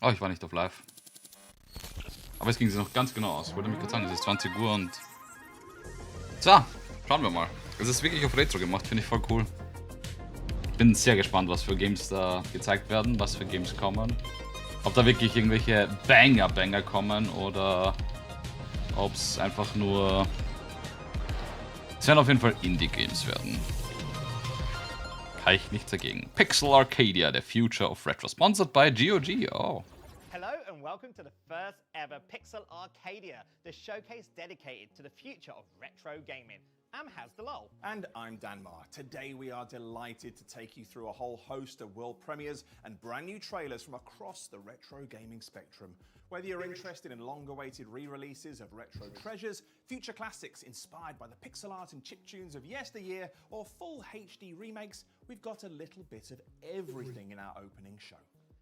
Oh, ich war nicht auf live. Aber es ging sich noch ganz genau aus. Ich wollte mich gerade sagen, es ist 20 Uhr und... So, schauen wir mal. Es ist wirklich auf Retro gemacht, finde ich voll cool. Bin sehr gespannt, was für Games da gezeigt werden, was für Games kommen. Ob da wirklich irgendwelche Banger kommen oder ob es einfach nur... Es werden auf jeden Fall Indie-Games werden. Kann ich nichts dagegen. Pixel Arcadia, the future of retro. Sponsored by GOG. Oh. Hello and welcome to the first ever Pixel Arcadia, the showcase dedicated to the future of retro gaming. I'm Haz the Lol. And I'm Danmar. Today we are delighted to take you through a whole host of world premieres and brand new trailers from across the retro gaming spectrum. Whether you're interested in long-awaited re-releases of retro treasures, future classics inspired by the pixel art and chiptunes of yesteryear, or full HD remakes, we've got a little bit of everything in our opening show.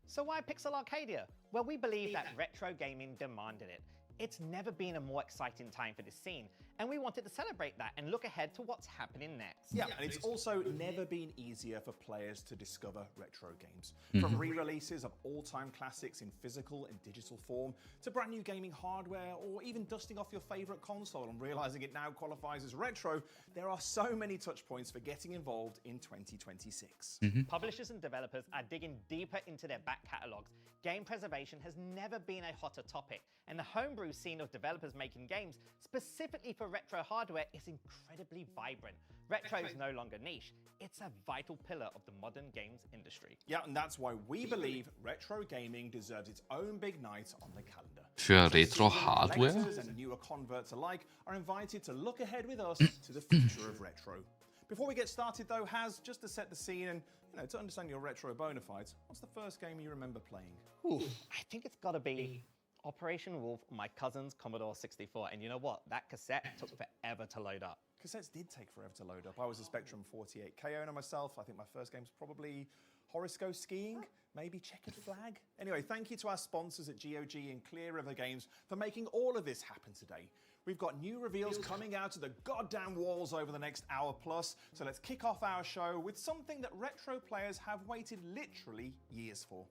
So why Pixel Arcadia? Well, we believe that retro gaming demanded it. It's never been a more exciting time for this scene, and we wanted to celebrate that and look ahead to what's happening next. Yeah, and it's also never been easier for players to discover retro games. From re-releases of all-time classics in physical and digital form, to brand new gaming hardware, or even dusting off your favorite console and realizing it now qualifies as retro, there are so many touch points for getting involved in 2026. Publishers and developers are digging deeper into their back catalogs. Game preservation has never been a hotter topic, and the homebrew scene of developers making games specifically for retro hardware is incredibly vibrant. Retro is no longer niche, it's a vital pillar of the modern games industry. Yeah, and that's why we believe retro gaming deserves its own big night on the calendar. Für Retro Hardware? Collectors and newer converts alike are invited to look ahead with us to the future of retro. Before we get started though, Haz, just to set the scene and to understand your retro bona fides, what's the first game you remember playing? Ooh, I think it's gotta be Operation Wolf on my cousin's Commodore 64, and you know what? That cassette took forever to load up. Cassettes did take forever to load up. I was a Spectrum 48K owner myself. I think my first game's probably Horoscope Skiing, maybe Checkered Flag. Anyway, thank you to our sponsors at GOG and Clear River Games for making all of this happen today. We've got new reveals coming out of the goddamn walls over the next hour plus, so let's kick off our show with something that retro players have waited literally years for.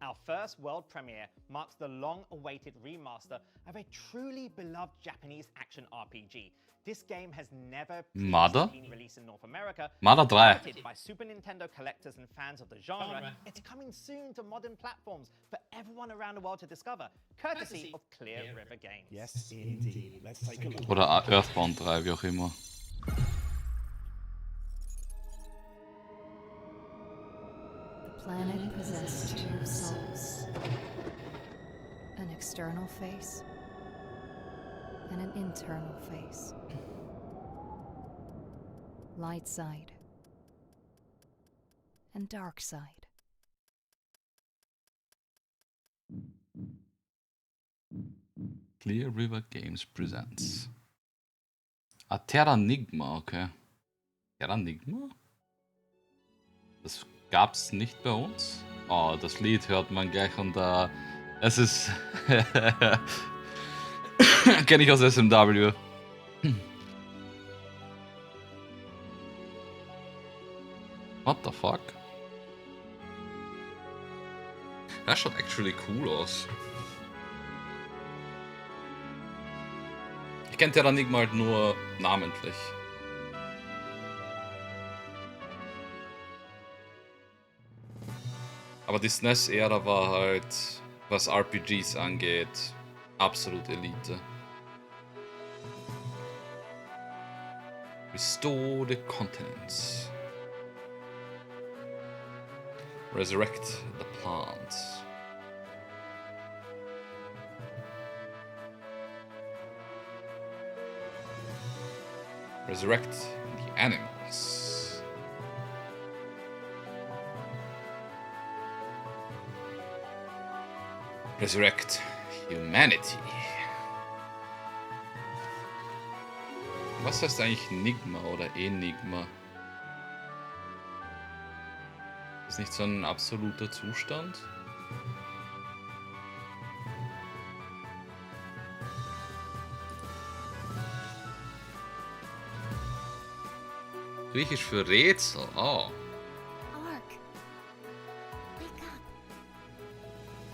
Our first world premiere marks the long-awaited remaster of a truly beloved Japanese action RPG. This game has never previously been released in North America. Mother 3. Created by Super Nintendo collectors and fans of the genre, it's coming soon to modern platforms for everyone around the world to discover, courtesy of Clear River Games. Yes, indeed. Let's take a look. Oder Earthbound 3, wie auch immer. The planet possessed two souls. An external face and an internal face. Light side and dark side. Clear River Games presents. Terranigma, okay. Terranigma? Das gab's nicht bei uns? Oh, das Lied hört man gleich und es ist... Kenne ich aus SMW. What the fuck? Das schaut actually cool aus. Ich kenne Terranigma halt nur namentlich. Aber die SNES-Ära war halt, was RPGs angeht, absolut Elite. Restore the continents. Resurrect the plants. Resurrect the animals. Resurrect humanity. Was heißt eigentlich Nigma oder Enigma? Ist nicht so ein absoluter Zustand? Griechisch für Rätsel. Oh. Ark. Wake up.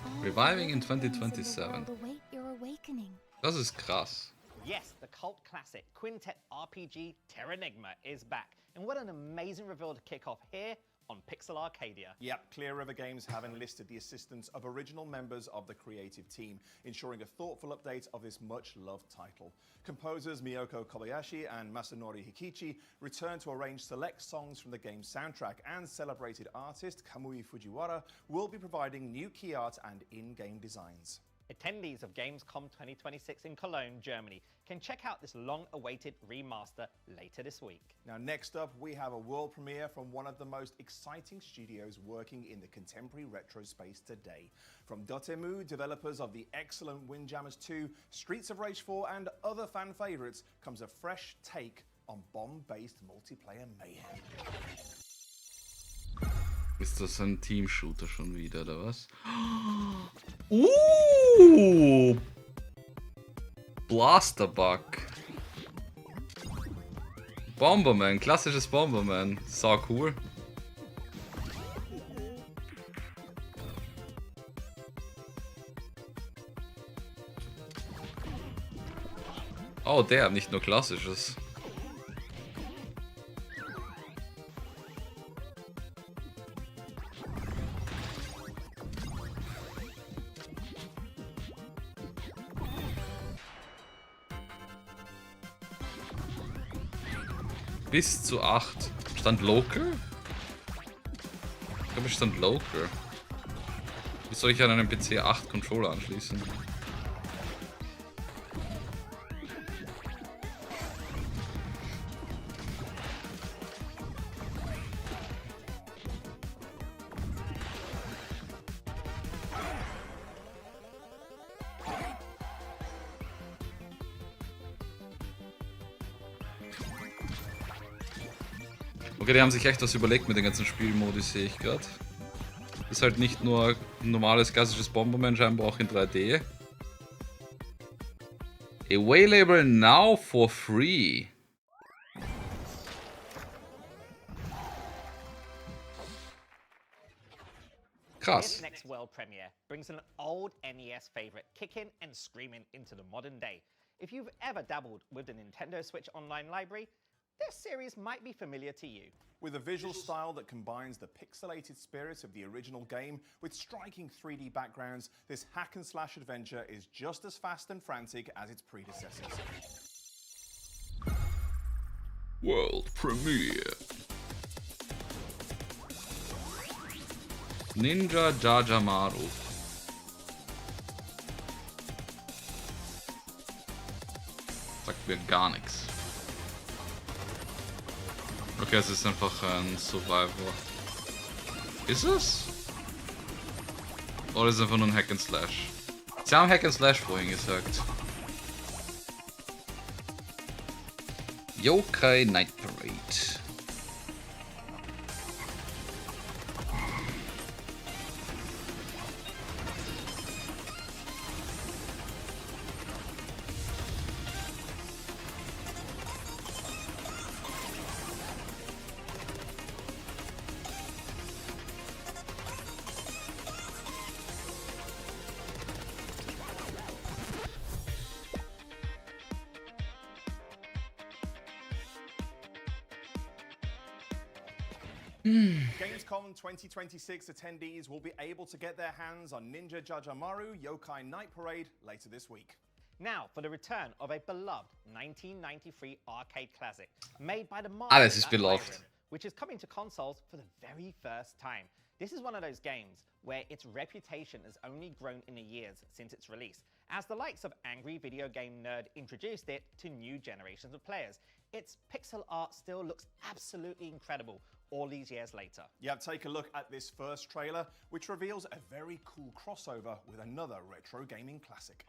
All Reviving in the living things in the 2027. world await your awakening. Das ist krass. Yes, the cult classic quintet RPG Terranigma is back. And what an amazing reveal to kick off here on Pixel Arcadia. Yep, Clear River Games have enlisted the assistance of original members of the creative team, ensuring a thoughtful update of this much-loved title. Composers Miyoko Kobayashi and Masanori Hikichi return to arrange select songs from the game's soundtrack, and celebrated artist Kamui Fujiwara will be providing new key art and in-game designs. Attendees of Gamescom 2026 in Cologne, Germany, can check out this long-awaited remaster later this week. Now, next up, we have a world premiere from one of the most exciting studios working in the contemporary retro space today. From Dotemu, developers of the excellent Windjammers 2, Streets of Rage 4, and other fan favorites, comes a fresh take on bomb-based multiplayer mayhem. Ist das ein Team-Shooter schon wieder, oder was? Blasterbug. Bomberman, klassisches Bomberman. Sau cool. Oh, der, nicht nur klassisches. Bis zu 8. Stand Local? Ich glaube, es stand Local. Wie soll ich an einem PC 8 Controller anschließen? Okay, die haben sich echt was überlegt mit den ganzen Spielmodi, sehe ich gerade. Ist halt nicht nur ein normales klassisches Bomberman, scheinbar auch in 3D. Available now for free. Krass. This next world premiere brings an old NES favorite kicking and screaming into the modern day. If you've ever dabbled with the Nintendo Switch online library, this series might be familiar to you. With a visual style that combines the pixelated spirit of the original game with striking 3D backgrounds, this hack-and-slash adventure is just as fast and frantic as its predecessors. World Premiere. Ninja Jajamaru. Sagt mir gar nichts. Okay, es ist einfach ein Survivor. Ist es? Oder ist es einfach nur ein Hack and Slash? Sie haben Hack and Slash vorhin gesagt. Yokai Night Parade. Gamescom 2026 attendees will be able to get their hands on Ninja Jajamaru Yokai Night Parade later this week. Now for the return of a beloved 1993 arcade classic made by the Alles ist at beloved. Irem, which is coming to consoles for the very first time. This is one of those games where its reputation has only grown in the years since its release, as the likes of Angry Video Game Nerd introduced it to new generations of players. Its pixel art still looks absolutely incredible all these years later. Yeah, take a look at this first trailer, which reveals a very cool crossover with another retro gaming classic.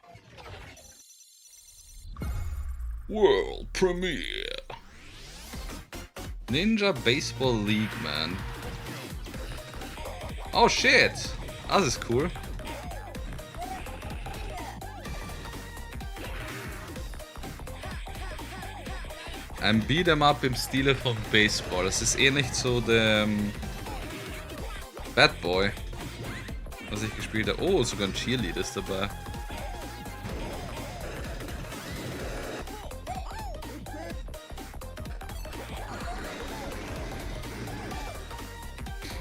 World Premiere. Ninja Baseball League, man. Oh shit! Das ist cool. Ein Beat'em Up im Stile von Baseball. Das ist nicht so der Bad Boy, was ich gespielt habe. Oh, sogar ein Cheerleader ist dabei.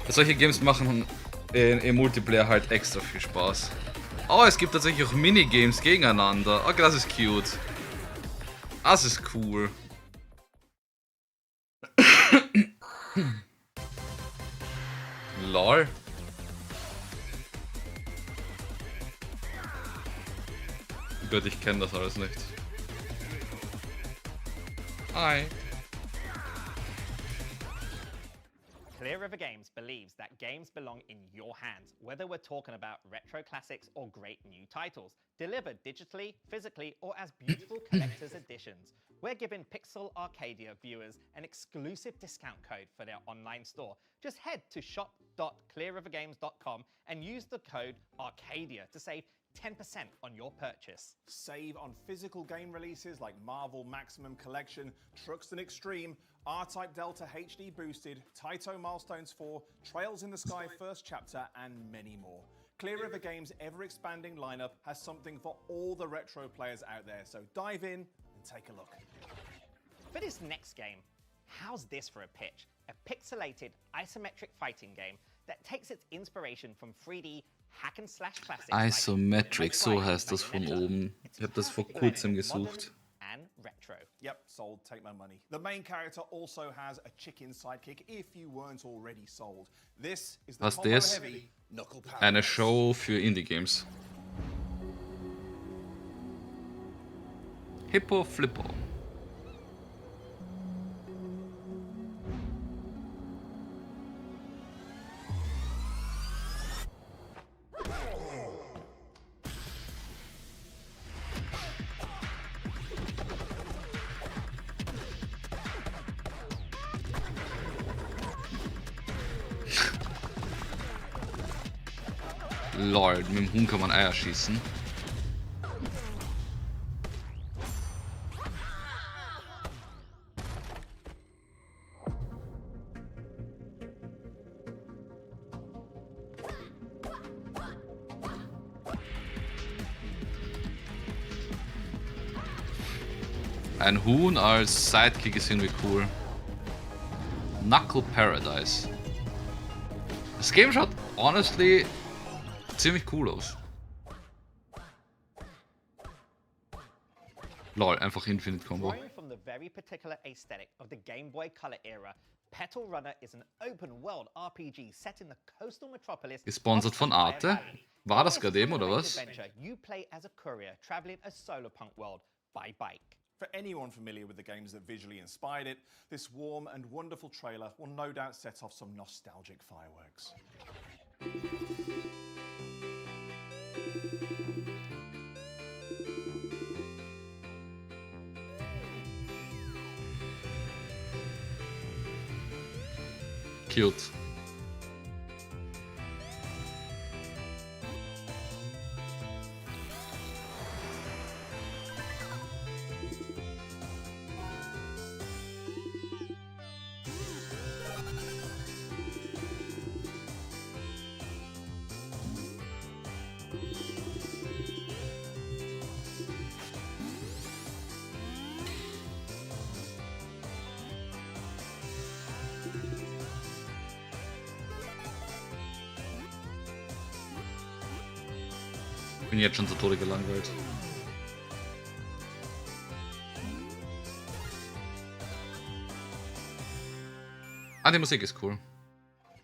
Solche Games machen im Multiplayer halt extra viel Spaß. Oh, es gibt tatsächlich auch Minigames gegeneinander. Okay, das ist cute. Das ist cool. Lol. Gott, ich kenne das alles nicht. Hi. Clear River Games believes that games belong in your hands, whether we're talking about retro classics or great new titles, delivered digitally, physically, or as beautiful collector's editions. We're giving Pixel Arcadia viewers an exclusive discount code for their online store. Just head to shop.clearrivergames.com and use the code Arcadia to save 10% on your purchase. Save on physical game releases like Marvel Maximum Collection, Truxton Extreme, R-Type Delta HD Boosted, Taito Milestones 4, Trails in the Sky First Chapter, and many more. Clear River Games' ever-expanding lineup has something for all the retro players out there, so dive in and take a look. For this next game, how's this for a pitch? A pixelated isometric fighting game that takes its inspiration from 3D Hack-and-Slash classics like Isometric, so Metroid heißt das von Bayonetta. oben. It's Ich habe das vor perfect kurzem blend of modern gesucht. and retro. Yep, sold, take my money. The main character also has a chicken sidekick if you weren't already sold. This is the Was combo das? heavy Knuckle Power. Eine Show für Indie-Games. Hippo Flippo. Lol, mit dem Huhn kann man Eier schießen. Ein Huhn als Sidekick ist irgendwie cool. Knuckle Paradise. Das Game schaut honestly ziemlich cool aus. Lol, einfach Infinite Combo. Drawing from the very particular aesthetic of the Game Boy Color era, Petal Runner is an open-world RPG set in the coastal metropolis. Gesponsert von Arte? War das gerade eben oder was? You play as a courier traveling a solarpunk world by bike. For anyone familiar with the games that visually inspired it, this warm and wonderful trailer will no doubt set off some nostalgic fireworks. Cute. Bin jetzt schon zu Tode gelangweilt. Ah, die Musik ist cool.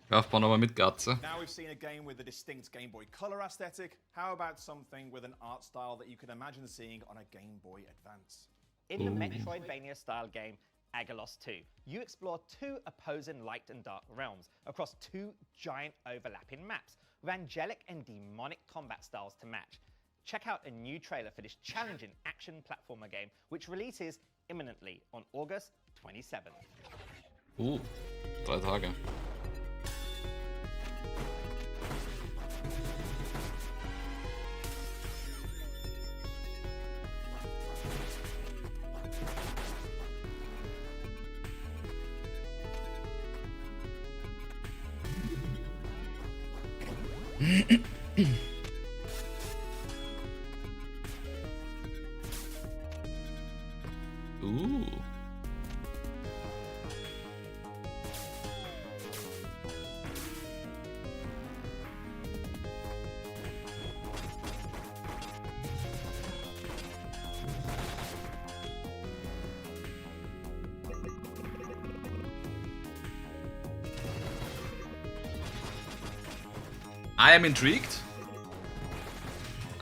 Wir aufbauen aber mit Gatze. Now we've seen a game with a distinct Game Boy Color aesthetic. How about something with an art style that you can imagine seeing on a Game Boy Advance? In the Metroidvania-style game Agalos 2, you explore two opposing light and dark realms across two giant overlapping maps with angelic and demonic combat styles to match. Check out a new trailer for this challenging action platformer game, which releases imminently on August 27th. 3 Tage. I am intrigued.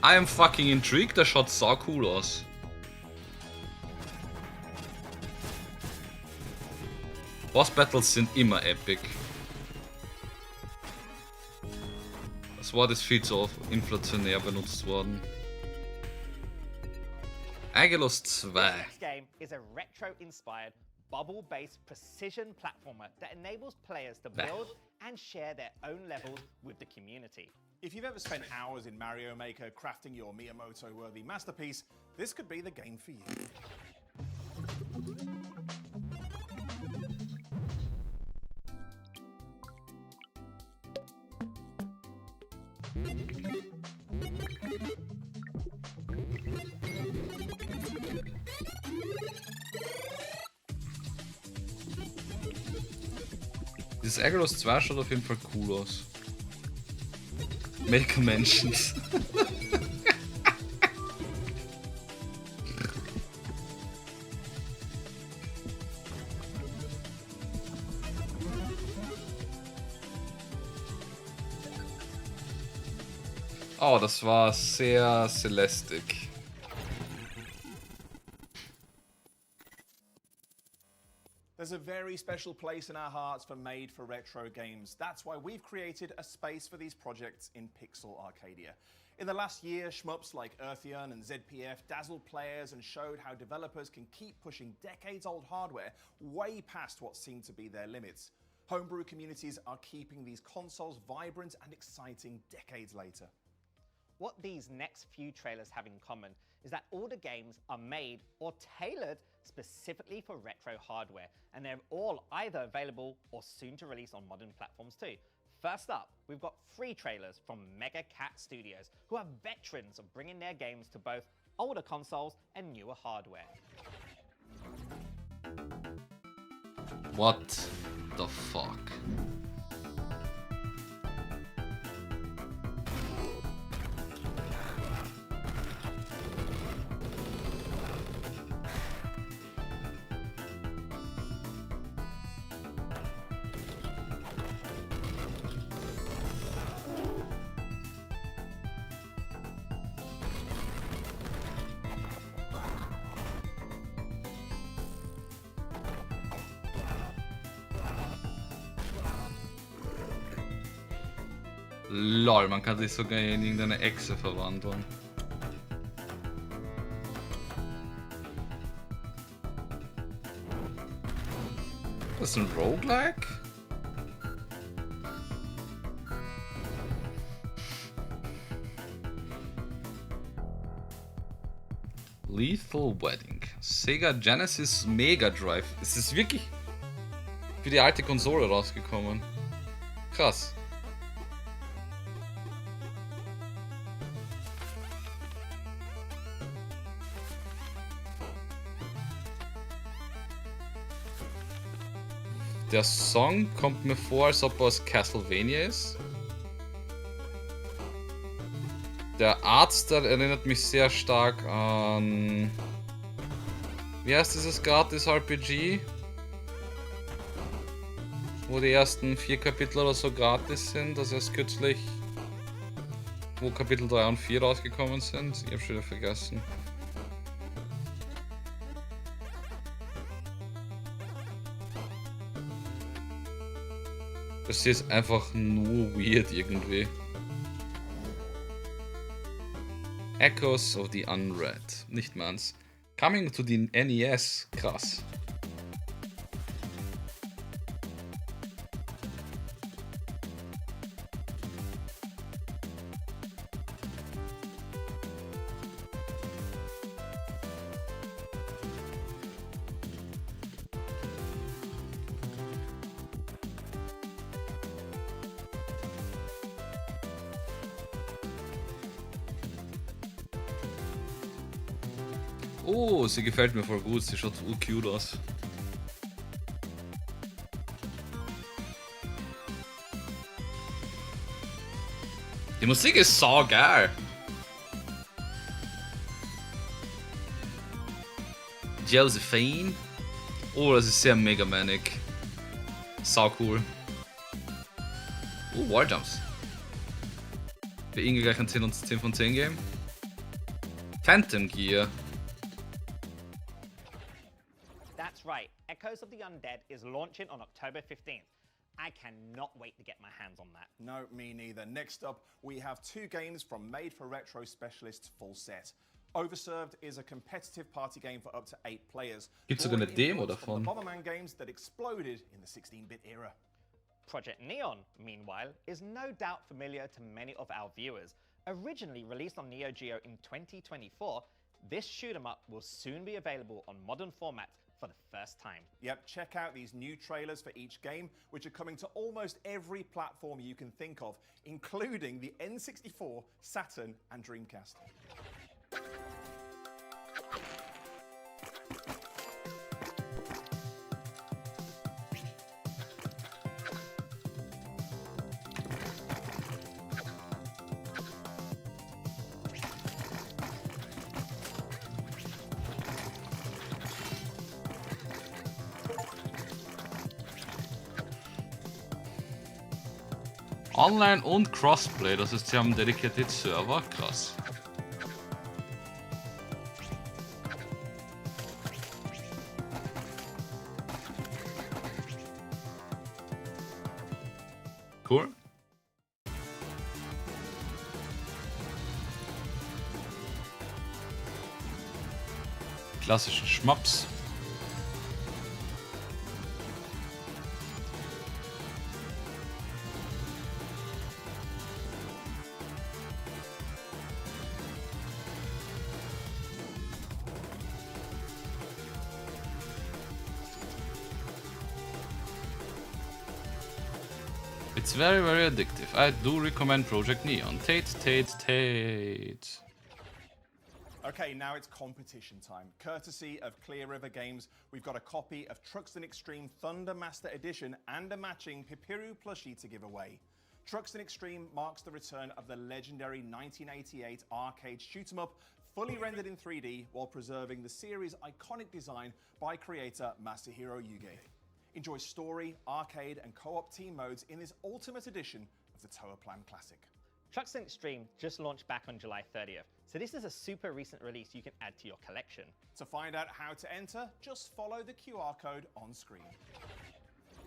I am fucking intrigued. Das schaut sau cool aus. Boss Battles sind immer epic. Das Wort ist viel zu oft inflationär benutzt worden. Agalos 2. This next game is a retro-inspired, bubble-based precision platformer that enables players to build and share their own levels with the community. If you've ever spent hours in Mario Maker crafting your Miyamoto-worthy masterpiece, this could be the game for you. Dieses Agalos 2 schaut auf jeden Fall cool aus. Make Mentions. Oh, das war sehr celestic. There's a very special place in our hearts for made-for-retro games. That's why we've created a space for these projects in Pixel Arcadia. In the last year, shmups like Earthian and ZPF dazzled players and showed how developers can keep pushing decades-old hardware way past what seemed to be their limits. Homebrew communities are keeping these consoles vibrant and exciting decades later. What these next few trailers have in common is that all the games are made or tailored specifically for retro hardware, and they're all either available or soon to release on modern platforms too. First up, we've got 3 trailers from Mega Cat Studios, who are veterans of bringing their games to both older consoles and newer hardware. What the fuck? Lol, man kann sich sogar in irgendeine Echse verwandeln. Das ist ein Roguelike? Lethal Wedding. Sega Genesis Mega Drive. Es ist wirklich für die alte Konsole rausgekommen. Krass. Der Song kommt mir vor, als ob er aus Castlevania ist. Der Artstyle erinnert mich sehr stark an... Wie heißt dieses Gratis-RPG? Wo die ersten 4 Kapitel oder so gratis sind, das erst kürzlich... Wo Kapitel 3 und 4 rausgekommen sind. Ich hab schon wieder vergessen. Das hier ist einfach nur weird irgendwie. Echoes of the Unread. Nicht meins. Coming to the NES. Krass. Oh, sie gefällt mir voll gut. Sie schaut cute aus. Die Musik ist saugeil. Josephine. Oh, das ist sehr megamanig. Sau cool. Oh, Walljumps. Für Inge gleich ein 10 von 10 Game. Phantom Gear. That's right, Echoes of the Undead is launching on October 15th. I cannot wait to get my hands on that. No, me neither. Next up, we have 2 games from Made for Retro specialists Full Set. Overserved is a competitive party game for up to 8 players. Gibt's sogar eine drawing Demo inputs from davon? the Bomberman games that exploded in the 16-bit era. Project Neon, meanwhile, is no doubt familiar to many of our viewers. Originally released on Neo Geo in 2024, this shoot 'em up will soon be available on modern formats for the first time. Yep, check out these new trailers for each game, which are coming to almost every platform you can think of, including the N64, Saturn, and Dreamcast. Online und Crossplay, das heißt, sie haben dedicated Server, krass. Cool. Klassischen Schmaps. It's very, very addictive. I do recommend Project Neon. Tate. Okay, now it's competition time. Courtesy of Clear River Games, we've got a copy of Truxton Extreme Thunder Master Edition and a matching Pipiru plushie to give away. Truxton Extreme marks the return of the legendary 1988 arcade shoot-'em-up, fully rendered in 3D while preserving the series' iconic design by creator Masahiro Yuge. Enjoy story, arcade, and co-op team modes in this ultimate edition of the Toa Plan Classic. Truxton Extreme just launched back on July 30th, so this is a super recent release you can add to your collection. To find out how to enter, just follow the QR code on screen.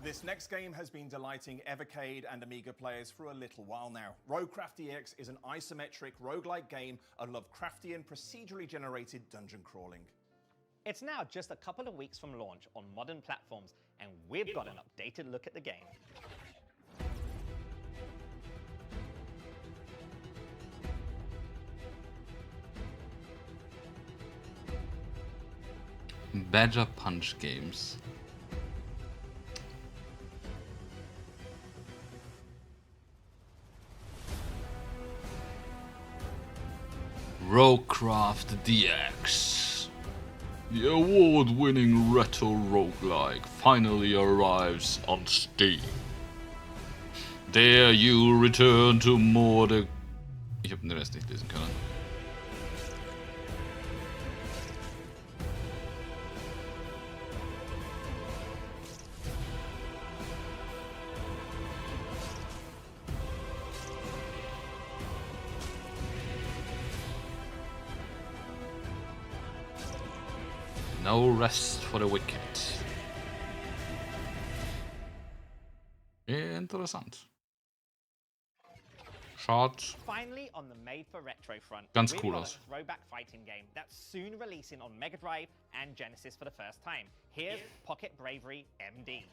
This next game has been delighting Evercade and Amiga players for a little while now. Roguecraft DX is an isometric roguelike game of Lovecraftian procedurally generated dungeon crawling. It's now just a couple of weeks from launch on modern platforms, and we've got an updated look at the game. Badger Punch Games. Roguecraft DX. The award-winning retro roguelike finally arrives on Steam. There you return to more the... Ich Ich habe den Rest nicht lesen können. No rest for the wicked. Interessant. Schaut Finally, on the Made for Retro front, ganz we've cool got aus. a throwback fighting game that's soon releasing on Mega Drive and Genesis for the first time. Here's Pocket Bravery MD.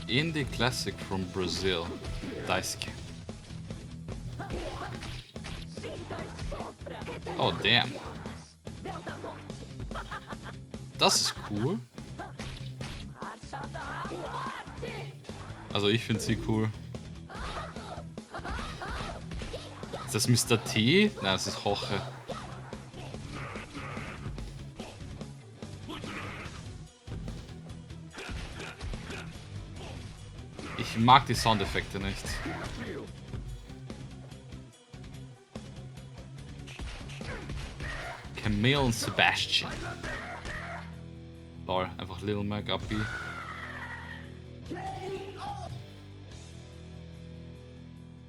Indie classic from Brazil. Daisuke. Oh, damn. Das ist cool. Also ich finde sie cool. Ist das Mr. T? Nein, das ist Hoche. Ich mag die Soundeffekte nicht. Camille und Sebastian. Lol, einfach Little Mac Uppy.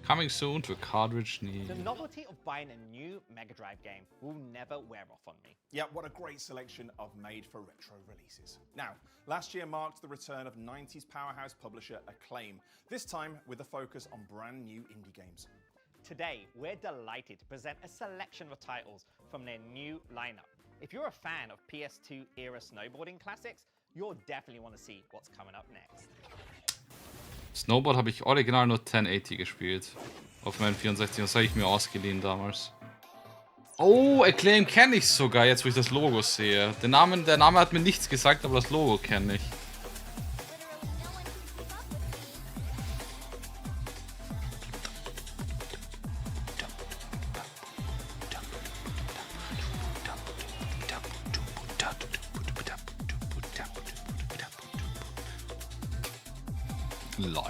Coming soon to a cartridge near. The novelty of buying a new Mega Drive game will never wear off on me. Yeah, what a great selection of made-for-retro releases. Now, last year marked the return of 90s powerhouse publisher Acclaim, this time with a focus on brand new indie games. Today, we're delighted to present a selection of titles from their new lineup. If you're a fan of PS2 era snowboarding classics, you'll definitely want to see what's coming up next. Snowboard habe ich original nur 1080 gespielt. Auf meinem 64, das habe ich mir ausgeliehen damals. Oh, Acclaim kenne ich sogar, jetzt wo ich das Logo sehe. Der Name hat mir nichts gesagt, aber das Logo kenne ich. Lol.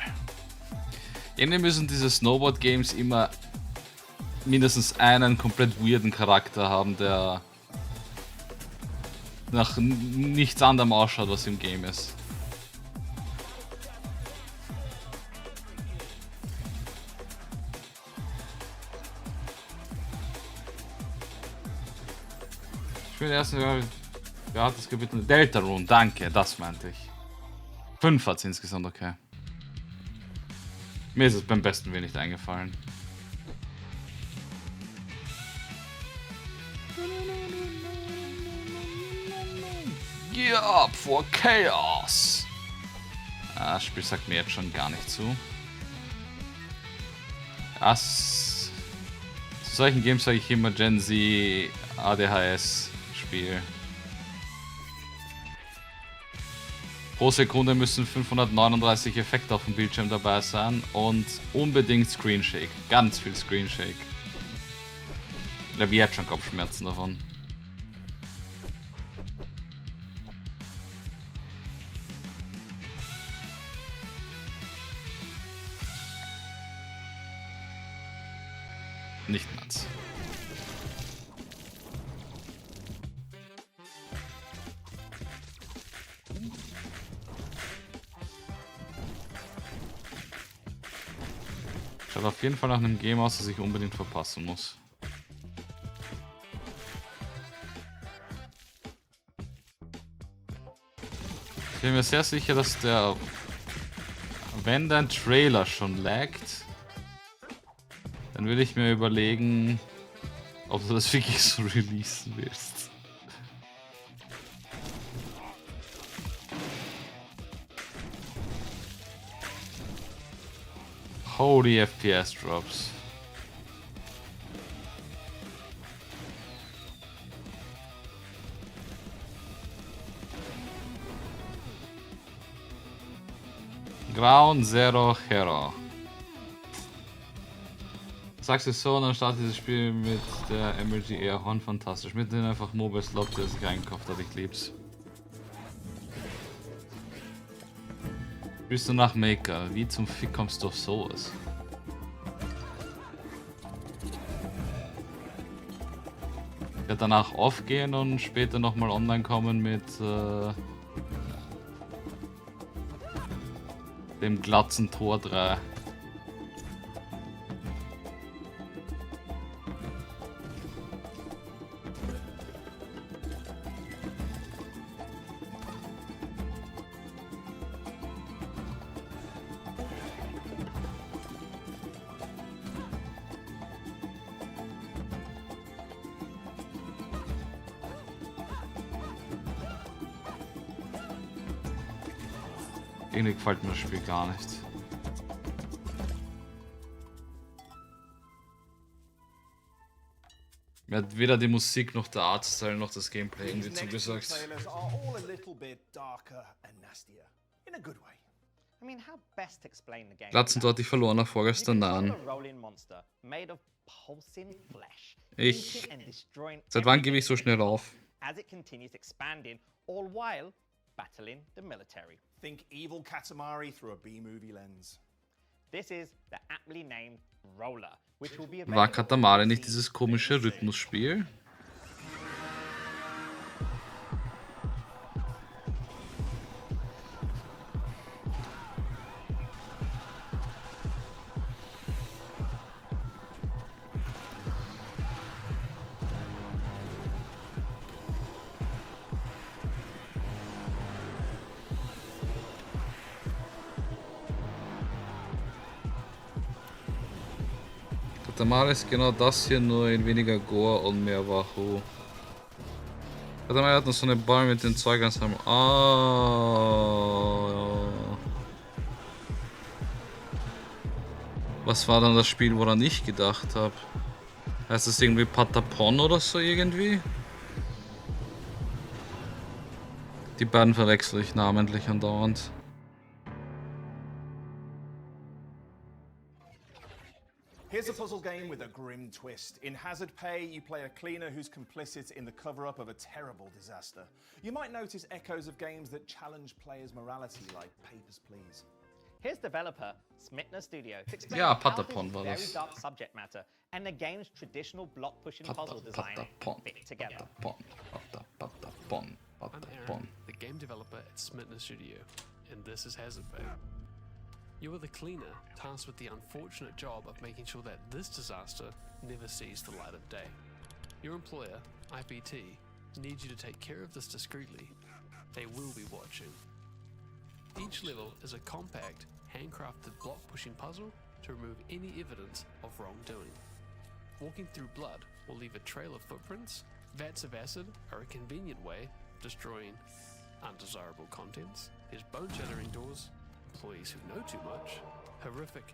Irgendwie müssen diese Snowboard-Games immer mindestens einen komplett weirden Charakter haben, der nach nichts anderem ausschaut, was im Game ist. Ich bin erst wer hat das gebeten? Deltarune, danke, das meinte ich. 5 hat es insgesamt, okay. Mir ist es beim besten Willen nicht eingefallen. Gear up for Chaos! Das Spiel sagt mir jetzt schon gar nicht zu. Zu solchen Games sage ich immer Gen Z ADHS Spiel. Pro Sekunde müssen 539 Effekte auf dem Bildschirm dabei sein und unbedingt Screenshake. Ganz viel Screenshake. Ich habe jetzt schon Kopfschmerzen davon. Nicht meins. Schaut auf jeden Fall nach einem Game aus, das ich unbedingt verpassen muss. Ich bin mir sehr sicher, dass wenn dein Trailer schon laggt, dann würde ich mir überlegen, ob du das wirklich so releasen willst. Holy FPS drops. Ground Zero Hero. Sagst du so, dann startet dieses Spiel mit der MLG eher fantastisch. Mit den einfach Mobile Slot, der sich einkauft hat. Ich lieb's. Bist du nach Maker? Wie zum Fick kommst du auf sowas? Ich werde danach aufgehen und später nochmal online kommen mit dem glatzen Tor 3. Irgendwie gefällt mir das Spiel gar nicht. Mir hat weder die Musik noch der Artstyle noch das Gameplay irgendwie zugesagt. Trailers are all a little bit darker and nastier. In a good way. I mean, how best to explain the game? Glatzen dort, ich verloren nach vorgestern You nahen. control a rolling monster made of pulsing flesh, Ich. eating and destroying Seit wann everything gebe ich so schnell auf? as it continues expanding, all while battling the military. Think evil Katamari through a B-movie lens. This is the aptly named Roller, which will be War available Katamari on nicht PC. dieses komische Rhythmusspiel? Katamari ist genau das hier, nur in weniger Gore und mehr Wahoo. Katamari hat noch so eine Ball mit den Zeug ganz haben. Ah. Was war dann das Spiel, woran ich gedacht habe? Heißt das irgendwie Patapon oder so irgendwie? Die beiden verwechsel ich namentlich andauernd. Here's a puzzle game with a grim twist. In Hazard Pay, you play a cleaner who's complicit in the cover-up of a terrible disaster. You might notice echoes of games that challenge players' morality, like Papers, Please. Here's developer Smitner Studio to explain Ja, how Patapon this war very das. dark subject matter and the game's traditional block-pushing puzzle design Patapon. fit together. Patapon. I'm Patapon. Aaron, the game developer at Smitner Studio, and this is Hazard Pay. You are the cleaner tasked with the unfortunate job of making sure that this disaster never sees the light of day. Your employer, IPT, needs you to take care of this discreetly. They will be watching. Each level is a compact, handcrafted block-pushing puzzle to remove any evidence of wrongdoing. Walking through blood will leave a trail of footprints. Vats of acid are a convenient way of destroying undesirable contents. There's bone-shattering doors, employees who know too much, horrific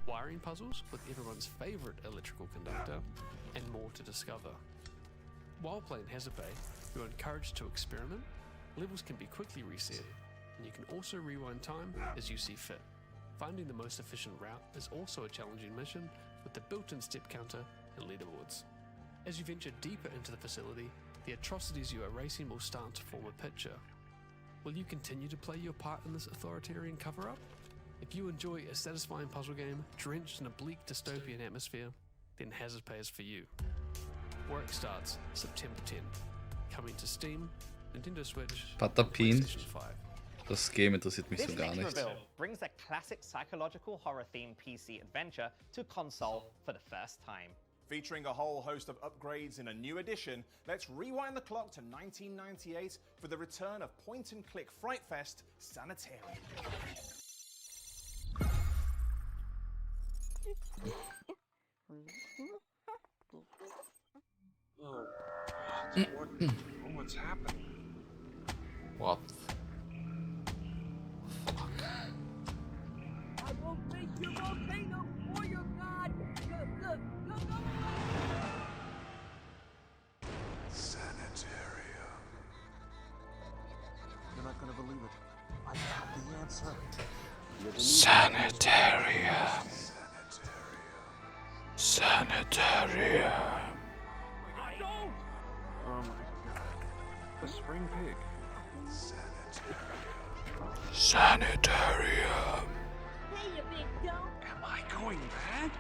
wiring puzzles with everyone's favorite electrical conductor, and more to discover. While playing Hazard Pay, you're encouraged to experiment. Levels can be quickly reset, and you can also rewind time as you see fit. Finding the most efficient route is also a challenging mission with the built-in step counter and leaderboards. As you venture deeper into the facility, the atrocities you are erasing will start to form a picture. Will you continue to play your part in this authoritarian cover-up? If you enjoy a satisfying puzzle game drenched in a bleak dystopian atmosphere, then Hazard Pay is for you. Work starts September 10. Coming to Steam, Nintendo Switch, Patapin. PlayStation 5. Das Game interessiert mich so This gar next nicht. reveal brings a classic psychological horror-themed PC adventure to console for the first time. Featuring a whole host of upgrades in a new edition, let's rewind the clock to 1998 for the return of point-and-click Fright Fest Sanitarium. What's happening? What? I won't face your volcano or your god. Look. Sanitarium. You're not gonna believe it. I have the answer. Sanitarium. Sanitarium. A spring pig. Sanitarium. Hey, you big dope. Am I going mad?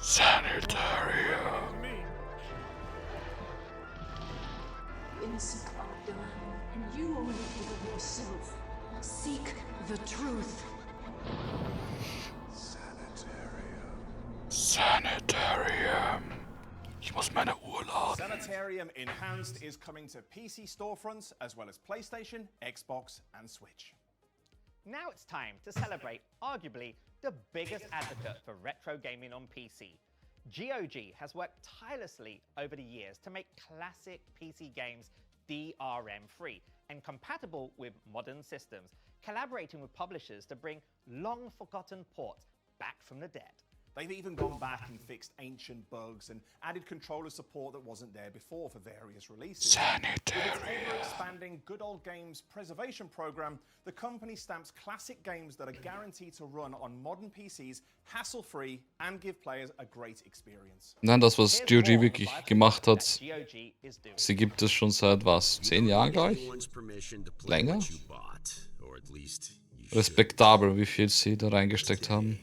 Sanitarium. Innocent Arcadia, and you only give of yourself. Seek the truth. Sanitarium. Ich muss meine Uhr laden. Sanitarium Enhanced is coming to PC storefronts as well as PlayStation, Xbox, and Switch. Now it's time to celebrate arguably the biggest advocate for retro gaming on PC. GOG has worked tirelessly over the years to make classic PC games DRM-free and compatible with modern systems, collaborating with publishers to bring long-forgotten ports back from the dead. They've even gone back and fixed ancient bugs and added controller support that wasn't there before for various releases. With its ever-expanding Good Old Games preservation program, the company stamps classic games that are guaranteed to run on modern PCs hassle-free and give players a great experience. Nein, das, was Here's GOG more wirklich about gemacht what hat, GOG is doing. sie gibt es schon seit was? 10 Jahren, glaube ich? Länger? Respektabel, wie viel sie da reingesteckt haben.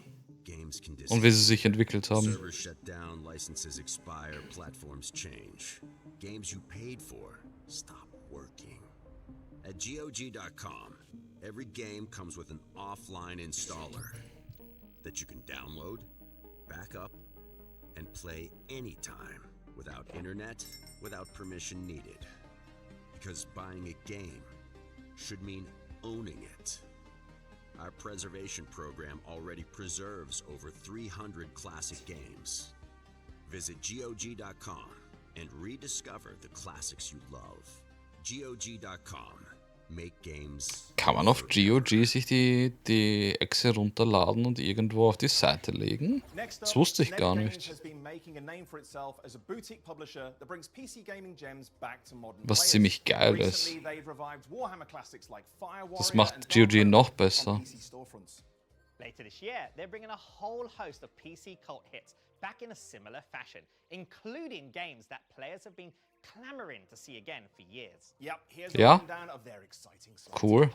Und wie sie sich entwickelt haben. Servers shut down, licenses expire, platforms change. Games you paid for stop working. At GOG.com, every game comes with an offline installer that you can download, back up, and play anytime without internet, without permission needed. Because buying a game should mean owning it. Our preservation program already preserves over 300 classic games. Visit GOG.com and rediscover the classics you love. GOG.com. Make games. Kann man auf GOG sich die Exe runterladen und irgendwo auf die Seite legen? Das wusste ich gar nicht. Was ziemlich geil ist. Das macht GOG noch besser. Later this year, they're bringing a whole host of PC cult hits back in a similar fashion, including games that players have been clamoring to see again for years. Ja, cool.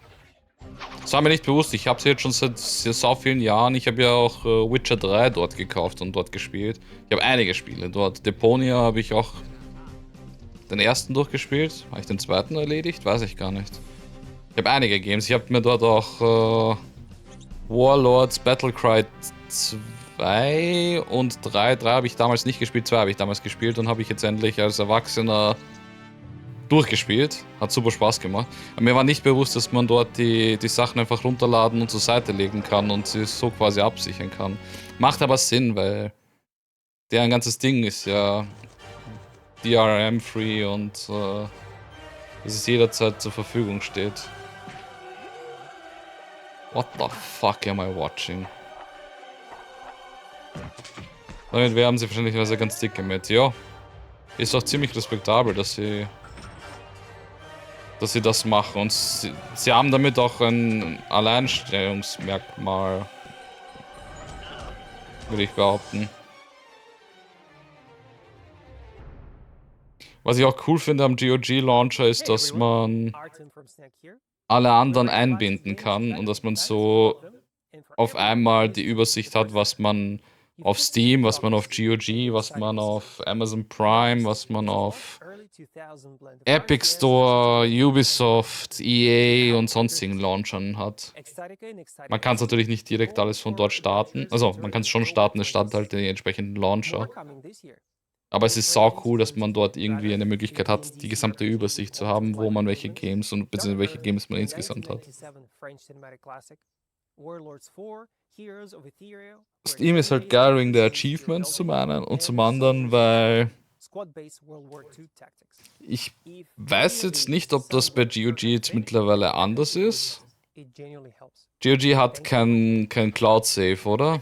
Das war mir nicht bewusst. Ich habe sie jetzt schon seit so vielen Jahren. Ich habe ja auch Witcher 3 dort gekauft und dort gespielt. Ich habe einige Spiele dort. Deponia habe ich auch den ersten durchgespielt. Habe ich den zweiten erledigt? Weiß ich gar nicht. Ich habe einige Games. Ich habe mir dort auch Warlords, Battlecry 2 und 3. 3 habe ich damals nicht gespielt, 2 habe ich damals gespielt und habe ich jetzt endlich als Erwachsener durchgespielt. Hat super Spaß gemacht. Aber mir war nicht bewusst, dass man dort die Sachen einfach runterladen und zur Seite legen kann und sie so quasi absichern kann. Macht aber Sinn, weil deren ganzes Ding ist ja DRM-free und dass es jederzeit zur Verfügung steht. What the fuck am I watching? Damit werben sie wahrscheinlich ganz dicke mit. Ja, ist auch ziemlich respektabel, dass sie das machen. Und sie haben damit auch ein Alleinstellungsmerkmal, würde ich behaupten. Was ich auch cool finde am GOG-Launcher ist, dass man alle anderen einbinden kann und dass man so auf einmal die Übersicht hat, was man auf Steam, was man auf GOG, was man auf Amazon Prime, was man auf Epic Store, Ubisoft, EA und sonstigen Launchern hat. Man kann es natürlich nicht direkt alles von dort starten. Also man kann es schon starten, es startet halt die entsprechenden Launcher. Aber es ist sau cool, dass man dort irgendwie eine Möglichkeit hat, die gesamte Übersicht zu haben, wo man welche Games und beziehungsweise welche Games man insgesamt hat. Steam ist halt geil wegen der Achievements zum einen und zum anderen, weil ich weiß jetzt nicht, ob das bei GOG jetzt mittlerweile anders ist. GOG hat kein Cloud Save, oder?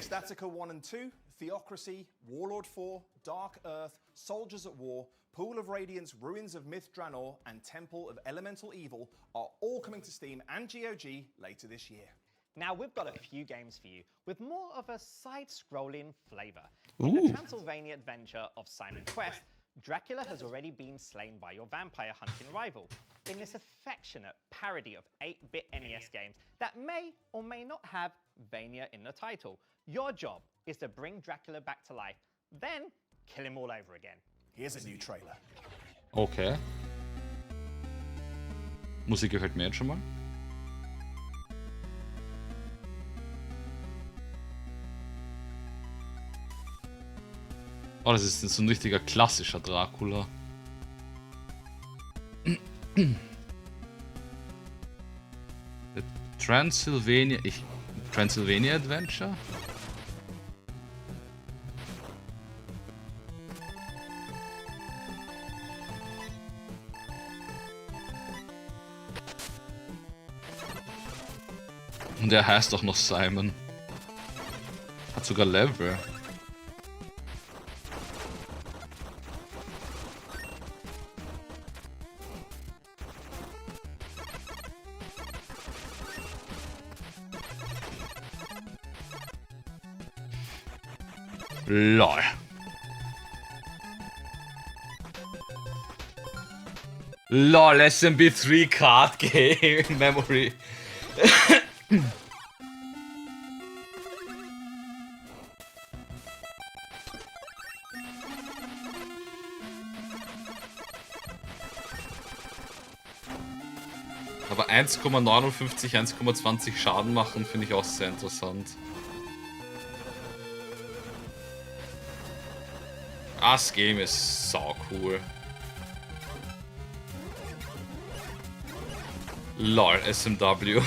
Theocracy, Warlord 4, Dark Earth, Soldiers at War, Pool of Radiance, Ruins of Myth Draenor, and Temple of Elemental Evil are all coming to Steam and GOG later this year. Now we've got a few games for you with more of a side-scrolling flavor. In the Transylvania adventure of Simon Quest, Dracula has already been slain by your vampire hunting rival. In this affectionate parody of 8-bit NES games that may or may not have Vania in the title, your job is to bring Dracula back to life, then kill him all over again. Here's a new trailer. Okay. Musik gefällt mir jetzt schon mal. Oh, das ist so ein richtiger klassischer Dracula. Transylvania Adventure? Und der heißt doch noch Simon. Hat sogar Level. LOL. LOL, SMB3 card game memory. Aber 1,59, 1,20 Schaden machen finde ich auch sehr interessant. Das Game ist sau cool. LOL, SMW.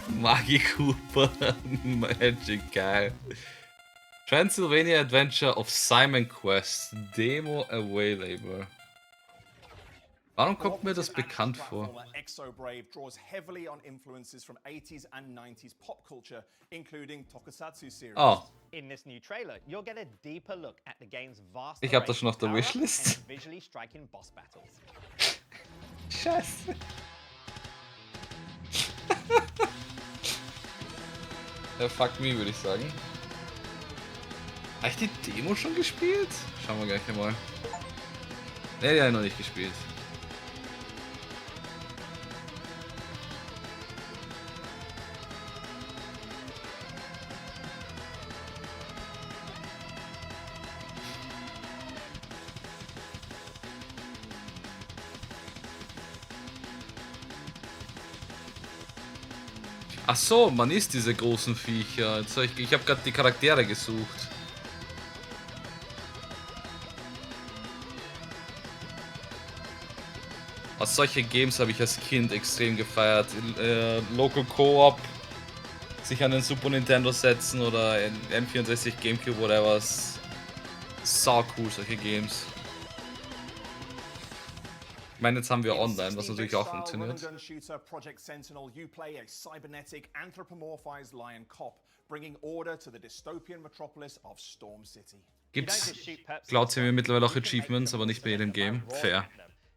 Maggie Cooper. Magic, geil. Transylvania Adventure of Simon Quest. Demo available. Warum kommt mir das bekannt vor? Exobrave draws heavily on influences from 80s and 90s pop culture, including Tokusatsu series. Oh. In this new trailer, you'll get a deeper look at the game's vast Ich hab das schon auf der Wishlist. visually striking boss battles. Scheiße. Ja, fuck me, würde ich sagen. Habe ich die Demo schon gespielt? Schauen wir gleich mal. Ne, die habe ich noch nicht gespielt. Ach so, man ist diese großen Viecher. Jetzt ich habe gerade die Charaktere gesucht. Also solche Games habe ich als Kind extrem gefeiert. Local Co-op, sich an den Super Nintendo setzen oder N64, Gamecube, whatever. Sau cool, solche Games. Ich meine, jetzt haben wir online, was natürlich auch funktioniert. Project Sentinel, you play a cybernetic, anthropomorphized lion cop, bringing order to the dystopian metropolis of Storm City. Gibt's Cloud mir mittlerweile auch Achievements, aber nicht bei jedem Game. Fair.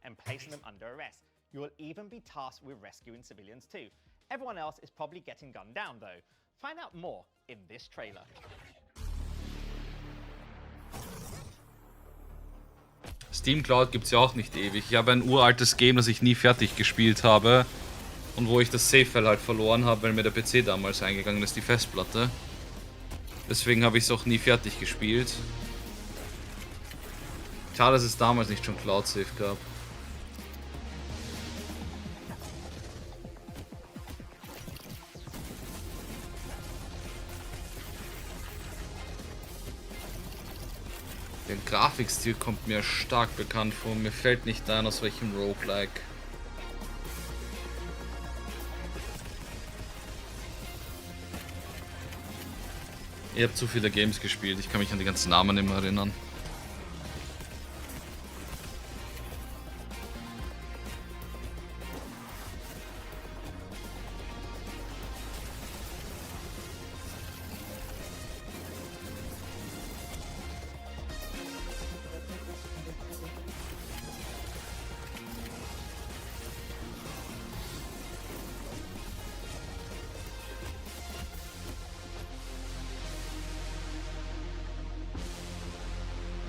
And placing them under arrest. You will even be tasked with rescuing civilians too. Everyone else is probably getting gunned down though. Find out more in this trailer. Steam Cloud gibt's ja auch nicht ewig. Ich habe ein uraltes Game, das ich nie fertig gespielt habe. Und wo ich das Save-File halt verloren habe, weil mir der PC damals eingegangen ist, die Festplatte. Deswegen habe ich es auch nie fertig gespielt. Schade, dass es damals nicht schon Cloud Save gab. Der Grafikstil kommt mir stark bekannt vor. Mir fällt nicht ein, aus welchem Roguelike. Ich habe zu viele Games gespielt. Ich kann mich an die ganzen Namen nicht mehr erinnern.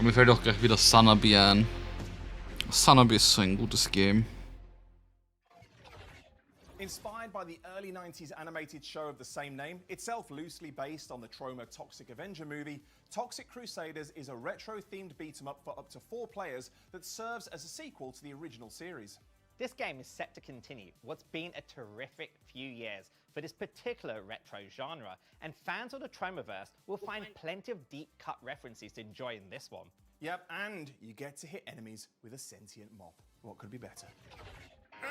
Und mir fällt auch gleich wieder Sanabi ein. Sanabi ist so ein gutes Game. Inspired by the early 90s animated show of the same name, itself loosely based on the Troma Toxic Avenger movie, Toxic Crusaders is a retro-themed beat-em-up for up to 4 players that serves as a sequel to the original series. This game is set to continue what's been a terrific few years for this particular retro genre, and fans of the Tromaverse will find plenty of deep-cut references to enjoy in this one. Yep, and you get to hit enemies with a sentient mob. What could be better?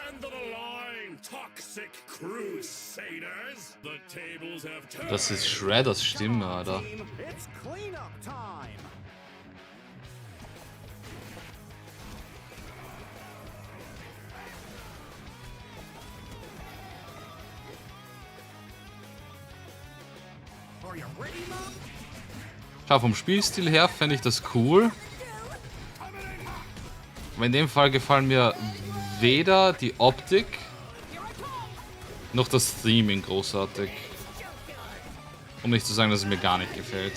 End of the line, Toxic Crusaders. The tables have turned. Das ist Shredders Stimme, Alter. It's cleanup time. Are you ready, Mom? Schau, vom Spielstil her fände ich das cool. Aber in dem Fall gefallen mir weder die Optik noch das Theming großartig. Um nicht zu sagen, dass es mir gar nicht gefällt.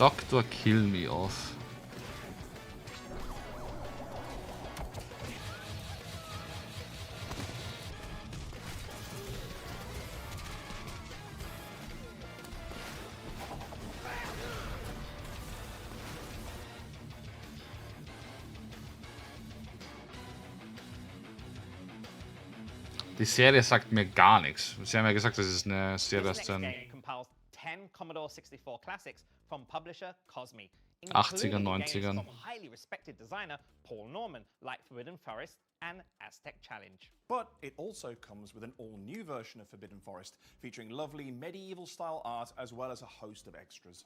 Dr. Kill Me Off. Die Serie sagt mir gar nichts. Sie haben ja gesagt, das ist eine Serie aus This den next game compiles 10 Commodore 64 classics from publisher Cosmi, 80er, including games 90ern. from highly respected designer Paul Norman, like Forbidden Forest and Aztec Challenge. But it also comes with an all-new version of Forbidden Forest, featuring lovely medieval-style art as well as a host of extras.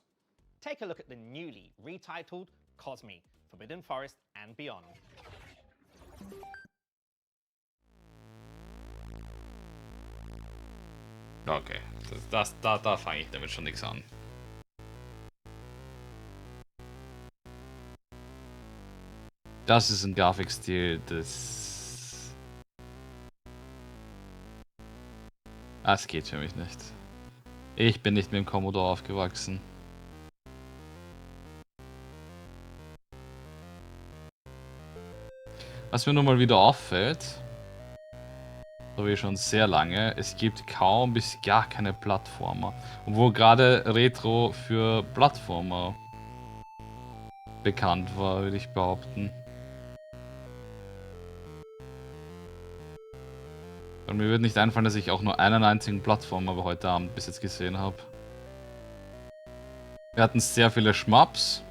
Take a look at the newly retitled Cosmi, Forbidden Forest and Beyond. Okay, da fange ich damit schon nichts an. Das ist ein Grafikstil, das... Das geht für mich nicht. Ich bin nicht mit dem Commodore aufgewachsen. Was mir nun mal wieder auffällt, so wie schon sehr lange, es gibt kaum bis gar keine Plattformer. Obwohl gerade Retro für Plattformer bekannt war, würde ich behaupten. Und mir würde nicht einfallen, dass ich auch nur einen einzigen Plattformer heute Abend bis jetzt gesehen habe. Wir hatten sehr viele Schmaps.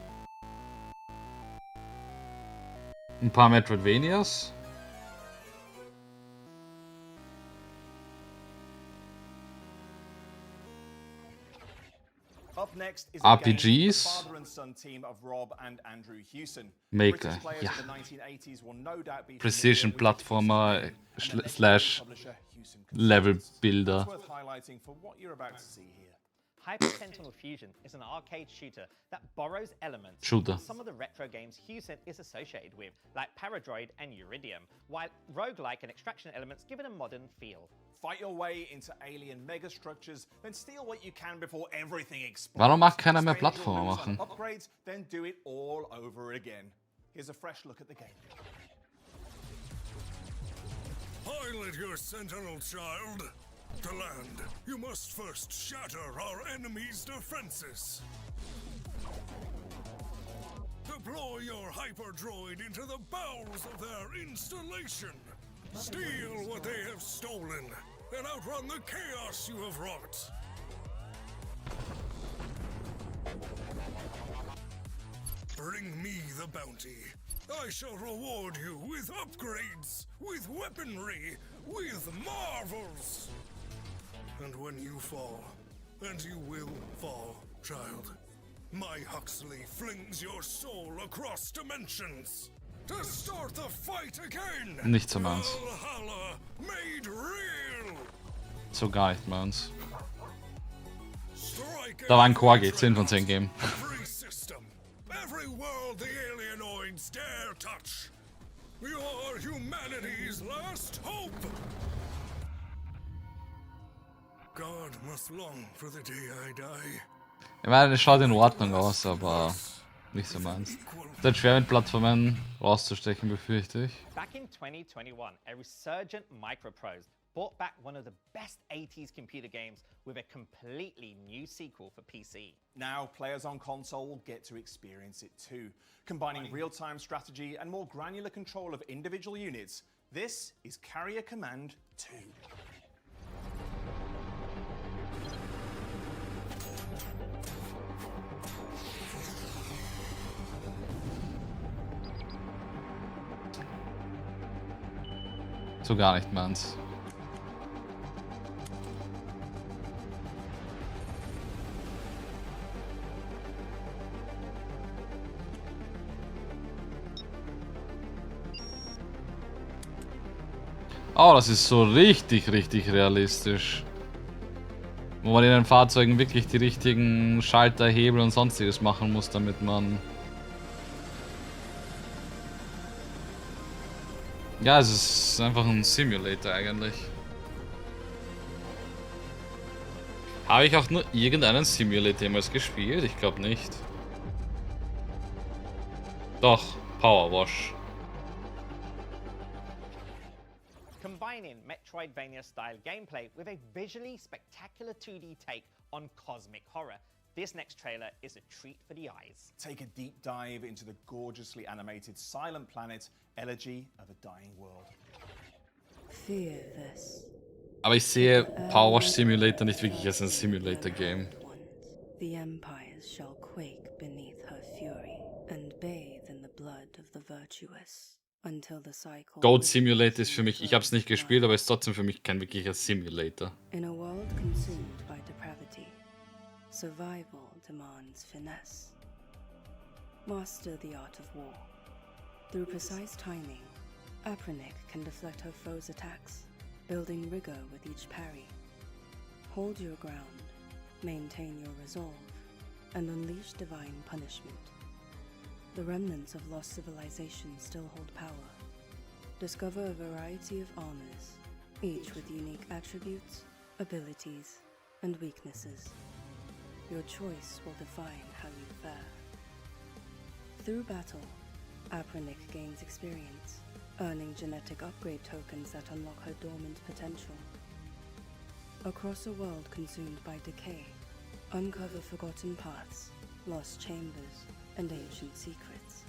Ein paar Metroidvanias. Up next is a game from the RPGs. father and son team of Rob and Andrew Hewson. Maker, British players ja. of the 1980s will no doubt be Precision familiar with the Plattformer and the legendary slash publisher Hewson Level Consultants. Builder. It's worth highlighting for what you're about to see here. Hyper Sentinel Fusion is an arcade shooter that borrows elements Shooter. from some of the retro games Hewson is associated with, like Paradroid and Uridium, while roguelike and extraction elements give it a modern feel. Fight your way into alien megastructures, then steal what you can before everything explodes. Warum mag keiner mehr Spend your Plattformer loot on machen? Upgrades, then do it all over again. Here's a fresh look at the game. Pilot your sentinel, child. To land, you must first shatter our enemy's defenses. Deploy your hyperdroid into the bowels of their installation. Steal what they have stolen and outrun the chaos you have wrought. Bring me the bounty. I shall reward you with upgrades, with weaponry, with marvels. And when you fall, and you will fall, child, my Huxley flings your soul across dimensions. to start the fight again. Nicht so meins. Valhalla made real. So gar nicht meins. Strike Da war ein every Korgi, 10 von 10 dreadnought, Game. Every system, every world the alienoids dare touch. You are humanity's last hope. God must long for the day I die. Ich meine, es schaut in Ordnung aus, aber nicht so meins. Es wird schwer mit Plattformen rauszustechen, befürchte ich. Back in 2021, a resurgent Microprose brought back one of the best 80s computer games with a completely new sequel for PC. Now, players on console will get to experience it too, combining real-time strategy and more granular control of individual units. This is Carrier Command 2. So gar nicht meins. Oh, das ist so richtig realistisch. Wo man in den Fahrzeugen wirklich die richtigen Schalter, Hebel und sonstiges machen muss, damit man... Ja, es ist einfach ein Simulator eigentlich. Habe ich auch nur irgendeinen Simulator jemals gespielt? Ich glaube nicht. Doch, Power Wash. Combining Metroidvania-style gameplay with a visually spectacular 2D take on cosmic horror, this next trailer is a treat for the eyes. Take a deep dive into the gorgeously animated Silent Planet, Elegy of a Dying World. Fear this. Aber ich sehe Power Wash Simulator nicht wirklich als ein Simulator-Game. The empires shall quake beneath her fury and bathe in the blood of the virtuous. Goat Simulator ist für mich, ich habe es nicht gespielt, aber ist trotzdem für mich kein wirklicher Simulator. In a world consumed by depravity, survival demands finesse. Master the art of war. Through precise timing, Apronic can deflect her foes' attacks, building rigor with each parry. Hold your ground, maintain your resolve, and unleash divine punishment. The remnants of lost civilizations still hold power. Discover a variety of armors, each with unique attributes, abilities, and weaknesses. Your choice will define how you fare. Through battle, Apronic gains experience, earning genetic upgrade tokens that unlock her dormant potential. Across a world consumed by decay, uncover forgotten paths, lost chambers, and ancient secrets.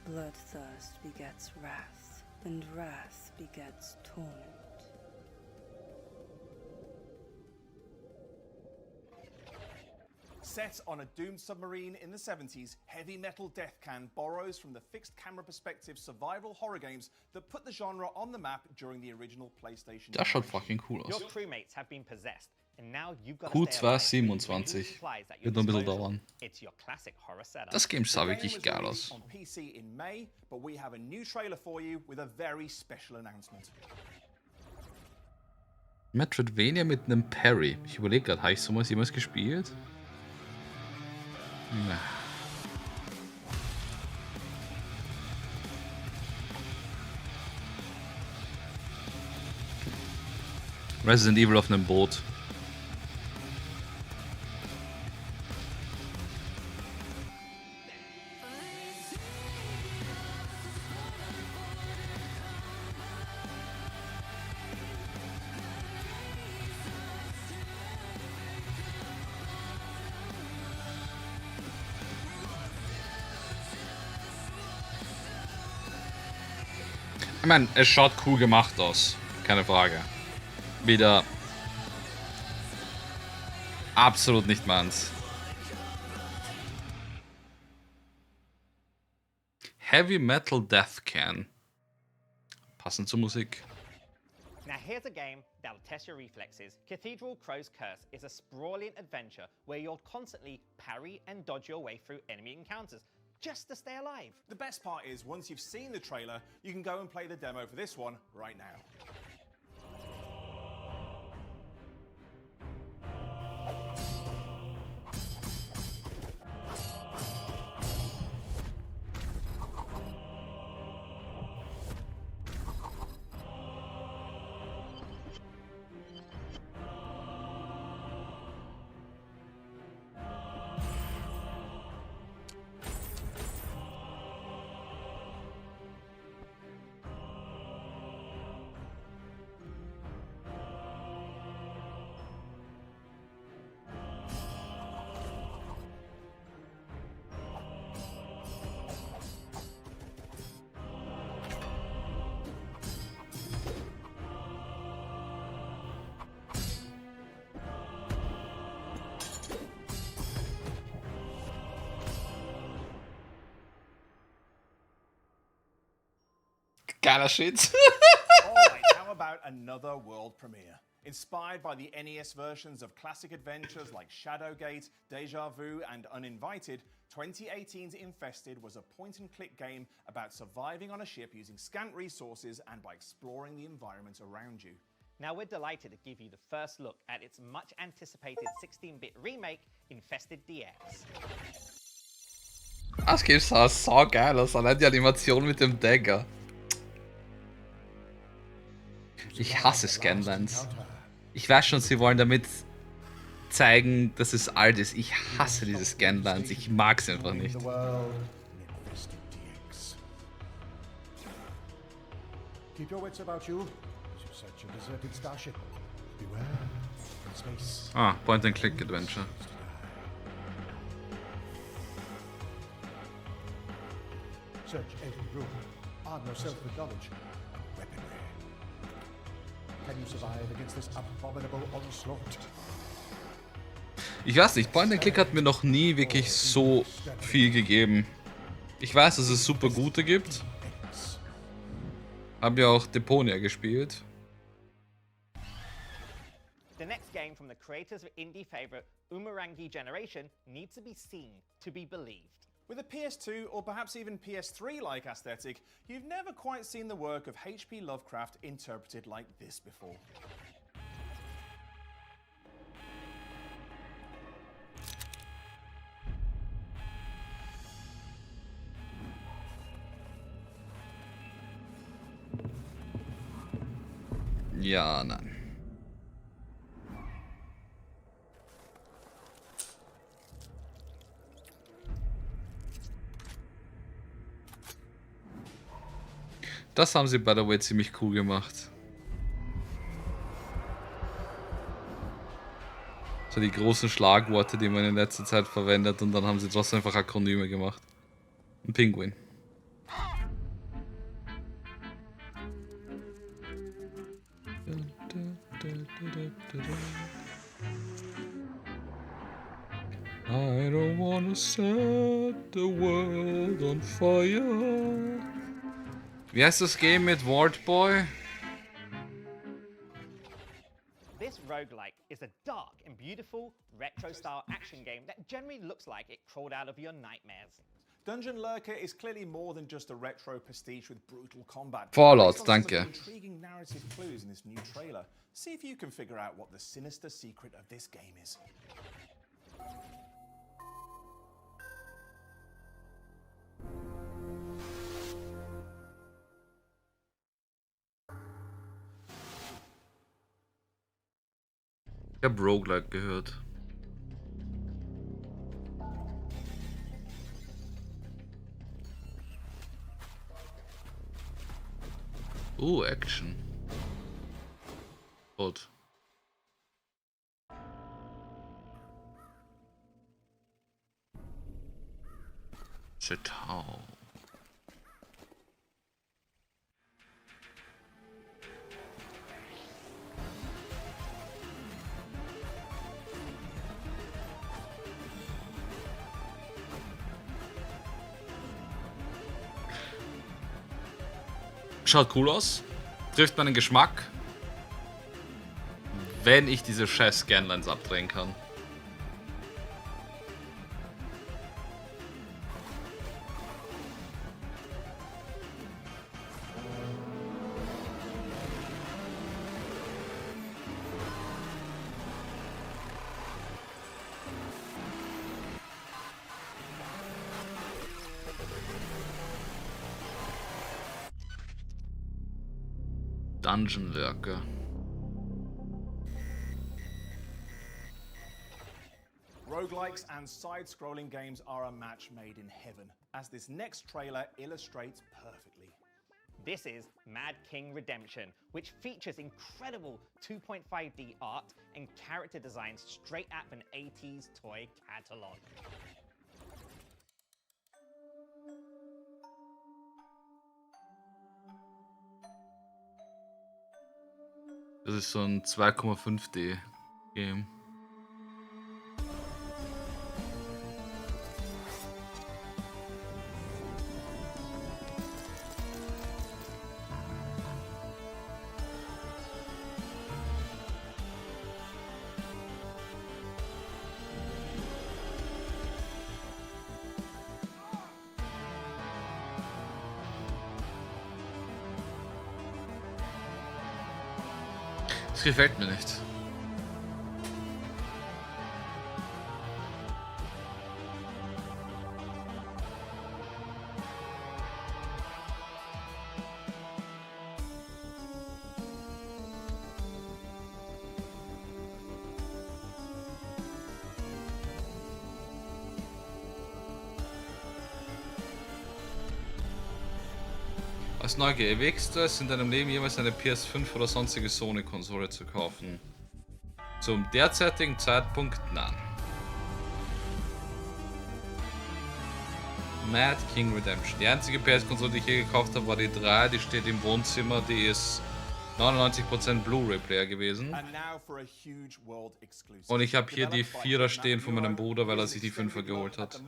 Bloodthirst begets wrath, and wrath begets torment. Set on a doomed submarine in the 70s, Heavy Metal Death Can borrows from the fixed camera perspective survival horror games that put the genre on the map during the original PlayStation. Das schaut fucking cool aus. Your crewmates have been possessed. Q2 27. Wird noch ein bisschen dauern. Das Game sah wirklich geil aus. On PC in May, but we have a new trailer for you with a very special announcement. Metroidvania mit einem Parry. Ich überlege gerade, habe ich sowas jemals gespielt? Na. Resident Evil auf einem Boot. Ich meine, es schaut cool gemacht aus. Keine Frage. Wieder absolut nicht meins. Heavy Metal Death Can. Passend zur Musik. Now here's a game that'll test your reflexes. Cathedral Crow's Curse is a sprawling adventure where you'll constantly parry and dodge your way through enemy encounters. just to stay alive. The best part is, once you've seen the trailer, you can go and play the demo for this one right now. Geiler Shit. Alright, how about another world premiere? Inspired by the NES versions of classic adventures like Shadowgate, Deja Vu, and Uninvited, 2018's Infested was a point-and-click game about surviving on a ship using scant resources and by exploring the environment around you. Now we're delighted to give you the first look at its much-anticipated 16-bit remake, Infested DX. Das Game sah so geil aus, allein die Animation mit dem Dagger. Ich hasse Scanlines. Ich weiß schon, sie wollen damit zeigen, dass es alt ist. Ich hasse diese Scanlines. Ich mag sie einfach nicht. Keep your wits about you as you search a deserted starship. Beware in space. Ah, Point-and-Click Adventure. Search every room. Arm yourself with knowledge and weaponry. Can you survive against this abominable onslaught? Ich weiß nicht, Point-and-Click hat mir noch nie wirklich so viel gegeben. Ich weiß, dass es super gute gibt. Hab ja auch Deponia gespielt. The next game from the creators of indie favorite Umurangi Generation needs to be seen to be believed. With a PS2 or perhaps even PS3-like aesthetic, you've never quite seen the work of H.P. Lovecraft interpreted like this before. Ja, nein. Das haben sie, by the way, ziemlich cool gemacht. So die großen Schlagworte, die man in letzter Zeit verwendet, und dann haben sie trotzdem einfach Akronyme gemacht. Ein Pinguin. I don't wanna set the world on fire. Wie heißt das Game mit Wardboy? This roguelike is a dark and beautiful retro-style action game that generally looks like it crawled out of your nightmares. Dungeon Lurker is clearly more than just a retro pastiche with brutal combat. Fallout, Based on some of the danke. intriguing narrative clues in this new trailer. See if you can figure out what the sinister secret of this game is. Ich hab Roguelike gehört. Action. Gut. Chetao. Schaut cool aus. Trifft meinen Geschmack. Wenn ich diese scheiß Scanlines abdrehen kann. Dungeon Lurker. Roguelikes and side-scrolling games are a match made in heaven, as this next trailer illustrates perfectly. This is Mad King Redemption, which features incredible 2.5D art and character designs straight out of an 80s toy catalog. Das ist so ein 2,5D Game. Das gefällt mir nicht. Als Neugier erwägst du es, in deinem Leben jemals eine PS5 oder sonstige Sony-Konsole zu kaufen? Zum derzeitigen Zeitpunkt nein. Mad King Redemption. Die einzige PS-Konsole, die ich je gekauft habe, war die 3. Die steht im Wohnzimmer. Die ist 99% Blu-ray-Player gewesen. Und ich habe hier die 4er stehen von meinem Bruder, weil er sich die 5er geholt hat.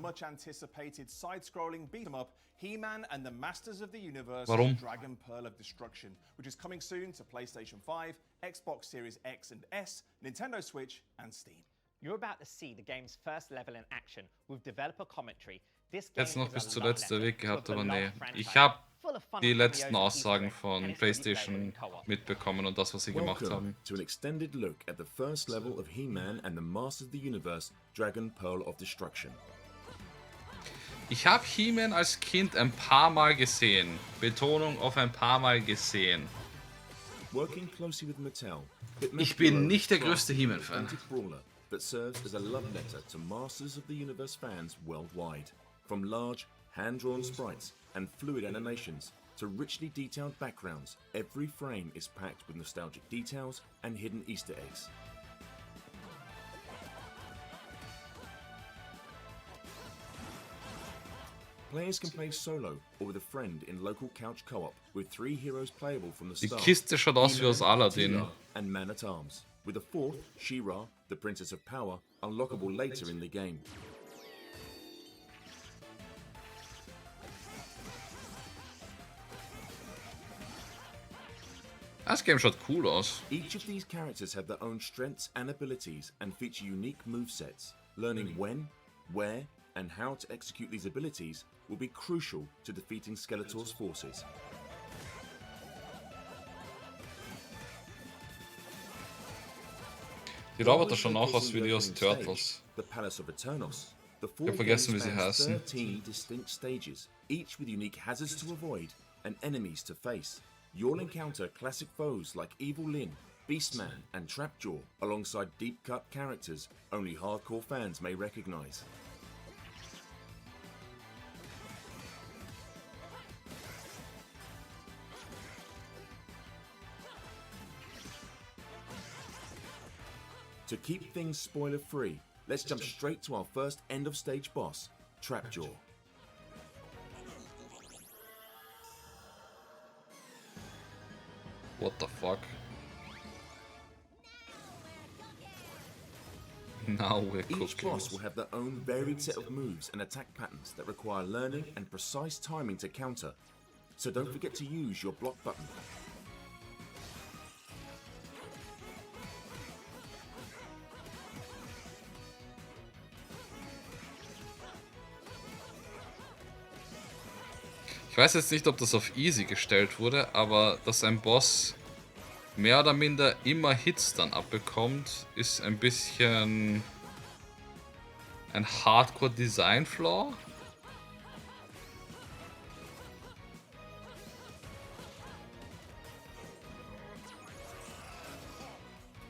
He-Man and the Masters of the Universe Dragon Pearl of Destruction, which is coming soon to PlayStation 5, Xbox Series X and S, Nintendo Switch and Steam. You're about to see the game's first level in action with developer commentary. Jetzt noch bis zuletzt der Weg gehabt, aber nee. Ich habe die letzten Aussagen von PlayStation mitbekommen und das, was sie gemacht haben. To an extended look at the first level of He-Man and the Masters of the Universe, Dragon Pearl of Destruction. Ich habe He-Man als Kind ein paar Mal gesehen. Betonung auf ein paar Mal gesehen. Ich bin nicht der größte He-Man-Fan. That serves as a love letter to Masters of the Universe fans worldwide. From large, hand-drawn sprites and fluid animations to richly detailed backgrounds, every frame is packed with nostalgic details and hidden Easter eggs. Players can play solo or with a friend in local couch co-op with 3 heroes playable from the Die start. Kiste schaut aus wie aus Aladdin. Tila, and Man-at-Arms, with a 4th, She-Ra, the Princess of Power, unlockable later in the game. Das Game schaut cool aus. Each of these characters have their own strengths and abilities and feature unique movesets. Learning when, where, and how to execute these abilities will be crucial to defeating Skeletor's forces. Die Roboter schauen auch aus wie die aus Turtles. The Palace of Eternos. The Ich habe vergessen, wie sie heißen. 13 distinct stages, each with unique hazards to avoid and enemies to face. You'll encounter classic foes like Evil Lyn, Beastman, and Trapjaw, alongside deep-cut characters only hardcore fans may recognize. To keep things spoiler-free, let's jump straight to our first end-of-stage boss, Trapjaw. What the fuck? Now we're cooking. Each boss will have their own varied set of moves and attack patterns that require learning and precise timing to counter. So don't forget to use your block button. Ich weiß jetzt nicht, ob das auf Easy gestellt wurde, aber dass ein Boss mehr oder minder immer Hits dann abbekommt, ist ein bisschen ein Hardcore-Design-Flaw.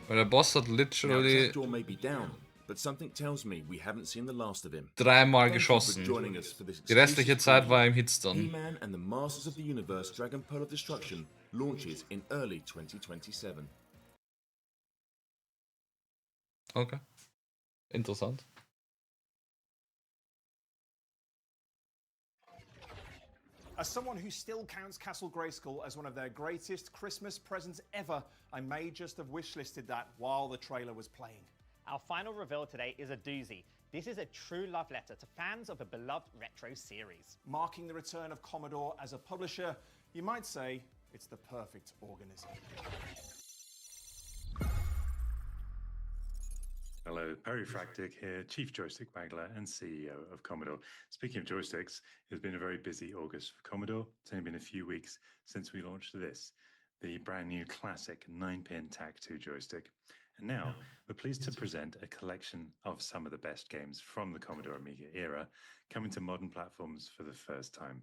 Weil der Boss hat Now, literally Jackdaw may be down, but something tells me we haven't seen the last of him. 3-mal Thank you for geschossen. joining us for this Die restliche exclusive Zeit war er im preview. Hitstun. He-Man and the Masters of the Universe Dragon Pearl of Destruction launches in early 2027. Okay. Interessant. As someone who still counts Castle Grayskull as one of their greatest Christmas presents ever, I may just have wishlisted that while the trailer was playing. Our final reveal today is a doozy. This is a true love letter to fans of a beloved retro series. Marking the return of Commodore as a publisher, you might say it's the perfect organism. Hello, Perry Fractic here, Chief Joystick Wangler and CEO of Commodore. Speaking of joysticks, it's been a very busy August for Commodore. It's only been a few weeks since we launched this, the brand new classic 9-pin TAC2 joystick. And now, we're pleased to present a collection of some of the best games from the Commodore Amiga era coming to modern platforms for the first time.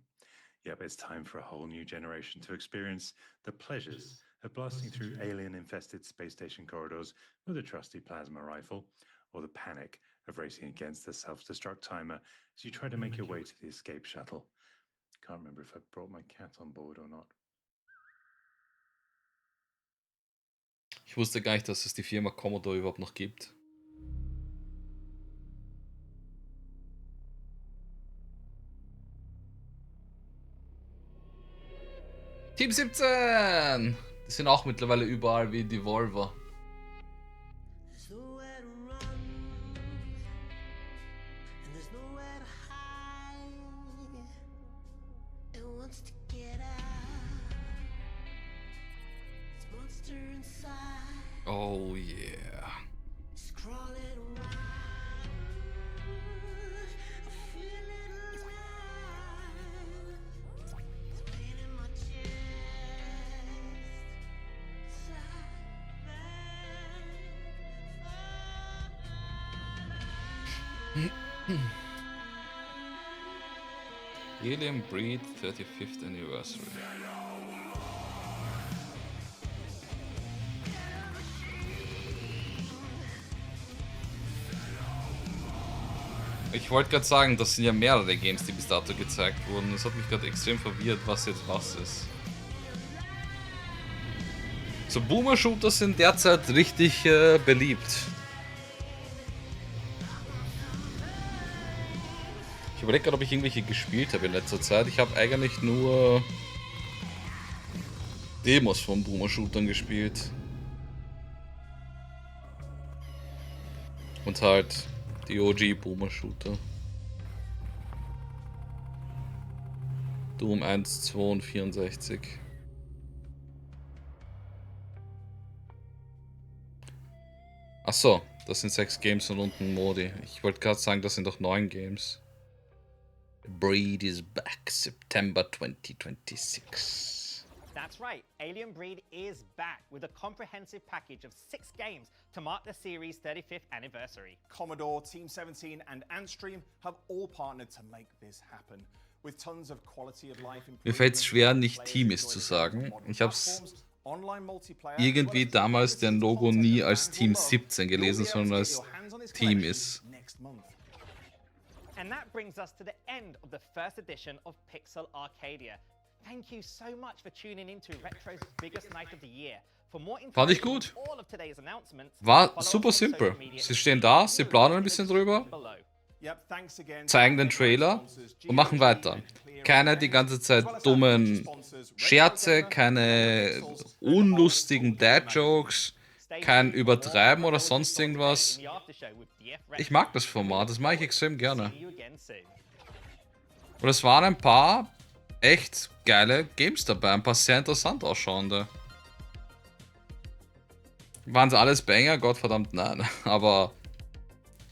Yep, it's time for a whole new generation to experience the pleasures of blasting through alien-infested space station corridors with a trusty plasma rifle, or the panic of racing against the self-destruct timer as you try to make your way to the escape shuttle. Can't remember if I brought my cat on board or not. Ich wusste gar nicht, dass es die Firma Commodore überhaupt noch gibt. Team 17! Die sind auch mittlerweile überall wie Devolver. Oh yeah. Alien Breed 35th Anniversary. Ich wollte gerade sagen, das sind ja mehrere Games, die bis dato gezeigt wurden. Es hat mich gerade extrem verwirrt, was jetzt was ist. So Boomer-Shooter sind derzeit richtig beliebt. Ich überlege gerade, ob ich irgendwelche gespielt habe in letzter Zeit. Ich habe eigentlich nur Demos von Boomer-Shootern gespielt. Und halt die OG Boomer-Shooter. Doom 1, 2 und 64. Achso, das sind 6 Games und unten Modi. Ich wollte gerade sagen, das sind doch 9 Games. Breed is back, September 2026. That's right, Alien Breed is back with a comprehensive package of 6 games to mark the series' 35th anniversary. Commodore, Team 17 and Antstream have all partnered to make this happen. With tons of quality of life improvements. Mir fällt es schwer, nicht Team ist zu sagen. Ich habe es irgendwie damals den Logo nie als Team 17 gelesen, sondern als Team ist. And that brings us to the end of the first edition of Pixel Arcadia. Thank you so much for tuning in to Retro's biggest night of the year. For more Fand ich information gut. on all of today's announcements, War super simpel. Sie stehen da, sie plaudern ein bisschen drüber, zeigen den Trailer und machen weiter. Keine die ganze Zeit dummen Scherze, keine unlustigen Dad-Jokes, kein Übertreiben oder sonst irgendwas. Ich mag das Format, das mache ich extrem gerne. Und es waren ein paar echt geile Games dabei, ein paar sehr interessant ausschauende. Waren es alles Banger? Gottverdammt nein. Aber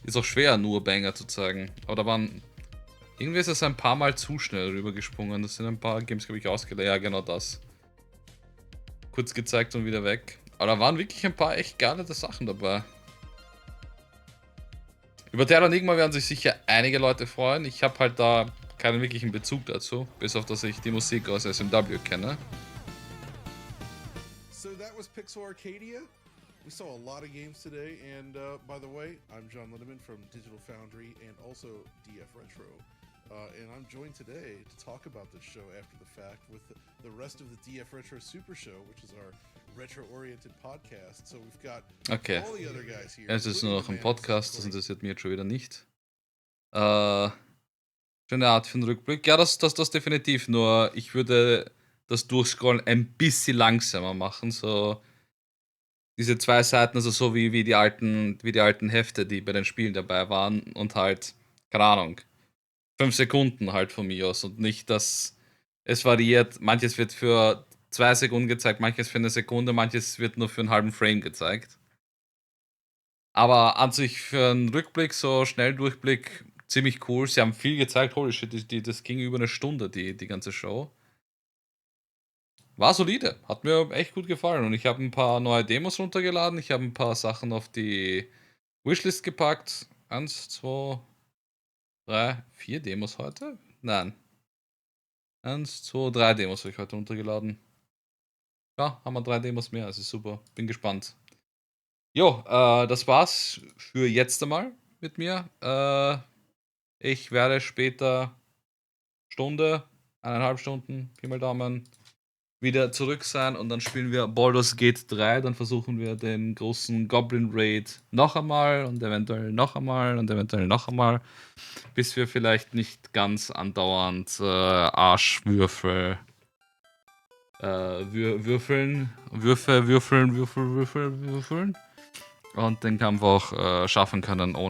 ist auch schwer, nur Banger zu zeigen. Aber da waren... Irgendwie ist es ein paar Mal zu schnell rübergesprungen. Das sind ein paar Games, glaube ich, ausgelegt. Ja, genau das. Kurz gezeigt und wieder weg. Aber da waren wirklich ein paar echt geile Sachen dabei. Über Terra Enigma werden sich sicher einige Leute freuen. Ich habe halt da keinen wirklichen Bezug dazu. Bis auf, dass ich die Musik aus SMW kenne. So that was Pixel Arcadia? We saw a lot of games today, and by the way, I'm John Lindemann from Digital Foundry and also DF Retro. And I'm joined today to talk about this show after the fact with the rest of the DF Retro Super Show, which is our retro-oriented podcast. So we've got Okay. all the other guys here. Es ist nur noch ein including the man Podcast, das interessiert mich jetzt schon wieder nicht. Schöne Art für einen Rückblick. Ja, das definitiv. Nur ich würde das Durchscrollen ein bisschen langsamer machen. So diese 2 Seiten, also so wie die alten Hefte, die bei den Spielen dabei waren. Und halt, keine Ahnung, 5 Sekunden halt von mir aus. Und nicht, dass es variiert. Manches wird für 2 Sekunden gezeigt, manches für 1 Sekunde, manches wird nur für einen halben Frame gezeigt. Aber an sich für einen Rückblick, so Schnelldurchblick, ziemlich cool. Sie haben viel gezeigt. Holy shit, das ging über 1 Stunde, die ganze Show. War solide. Hat mir echt gut gefallen. Und ich habe ein paar neue Demos runtergeladen. Ich habe ein paar Sachen auf die Wishlist gepackt. 1, 2, 3, 4 Demos heute? Nein. 1, 2, 3 Demos habe ich heute runtergeladen. Ja, haben wir 3 Demos mehr. Also super. Bin gespannt. Jo, das war's für jetzt einmal mit mir. Ich werde später Stunde, 1,5 Stunden, Pi mal Daumen, wieder zurück sein und dann spielen wir Baldur's Gate 3. Dann versuchen wir den großen Goblin Raid noch einmal und eventuell noch einmal und eventuell noch einmal, bis wir vielleicht nicht ganz andauernd Arschwürfel würfeln und den Kampf auch schaffen können, ohne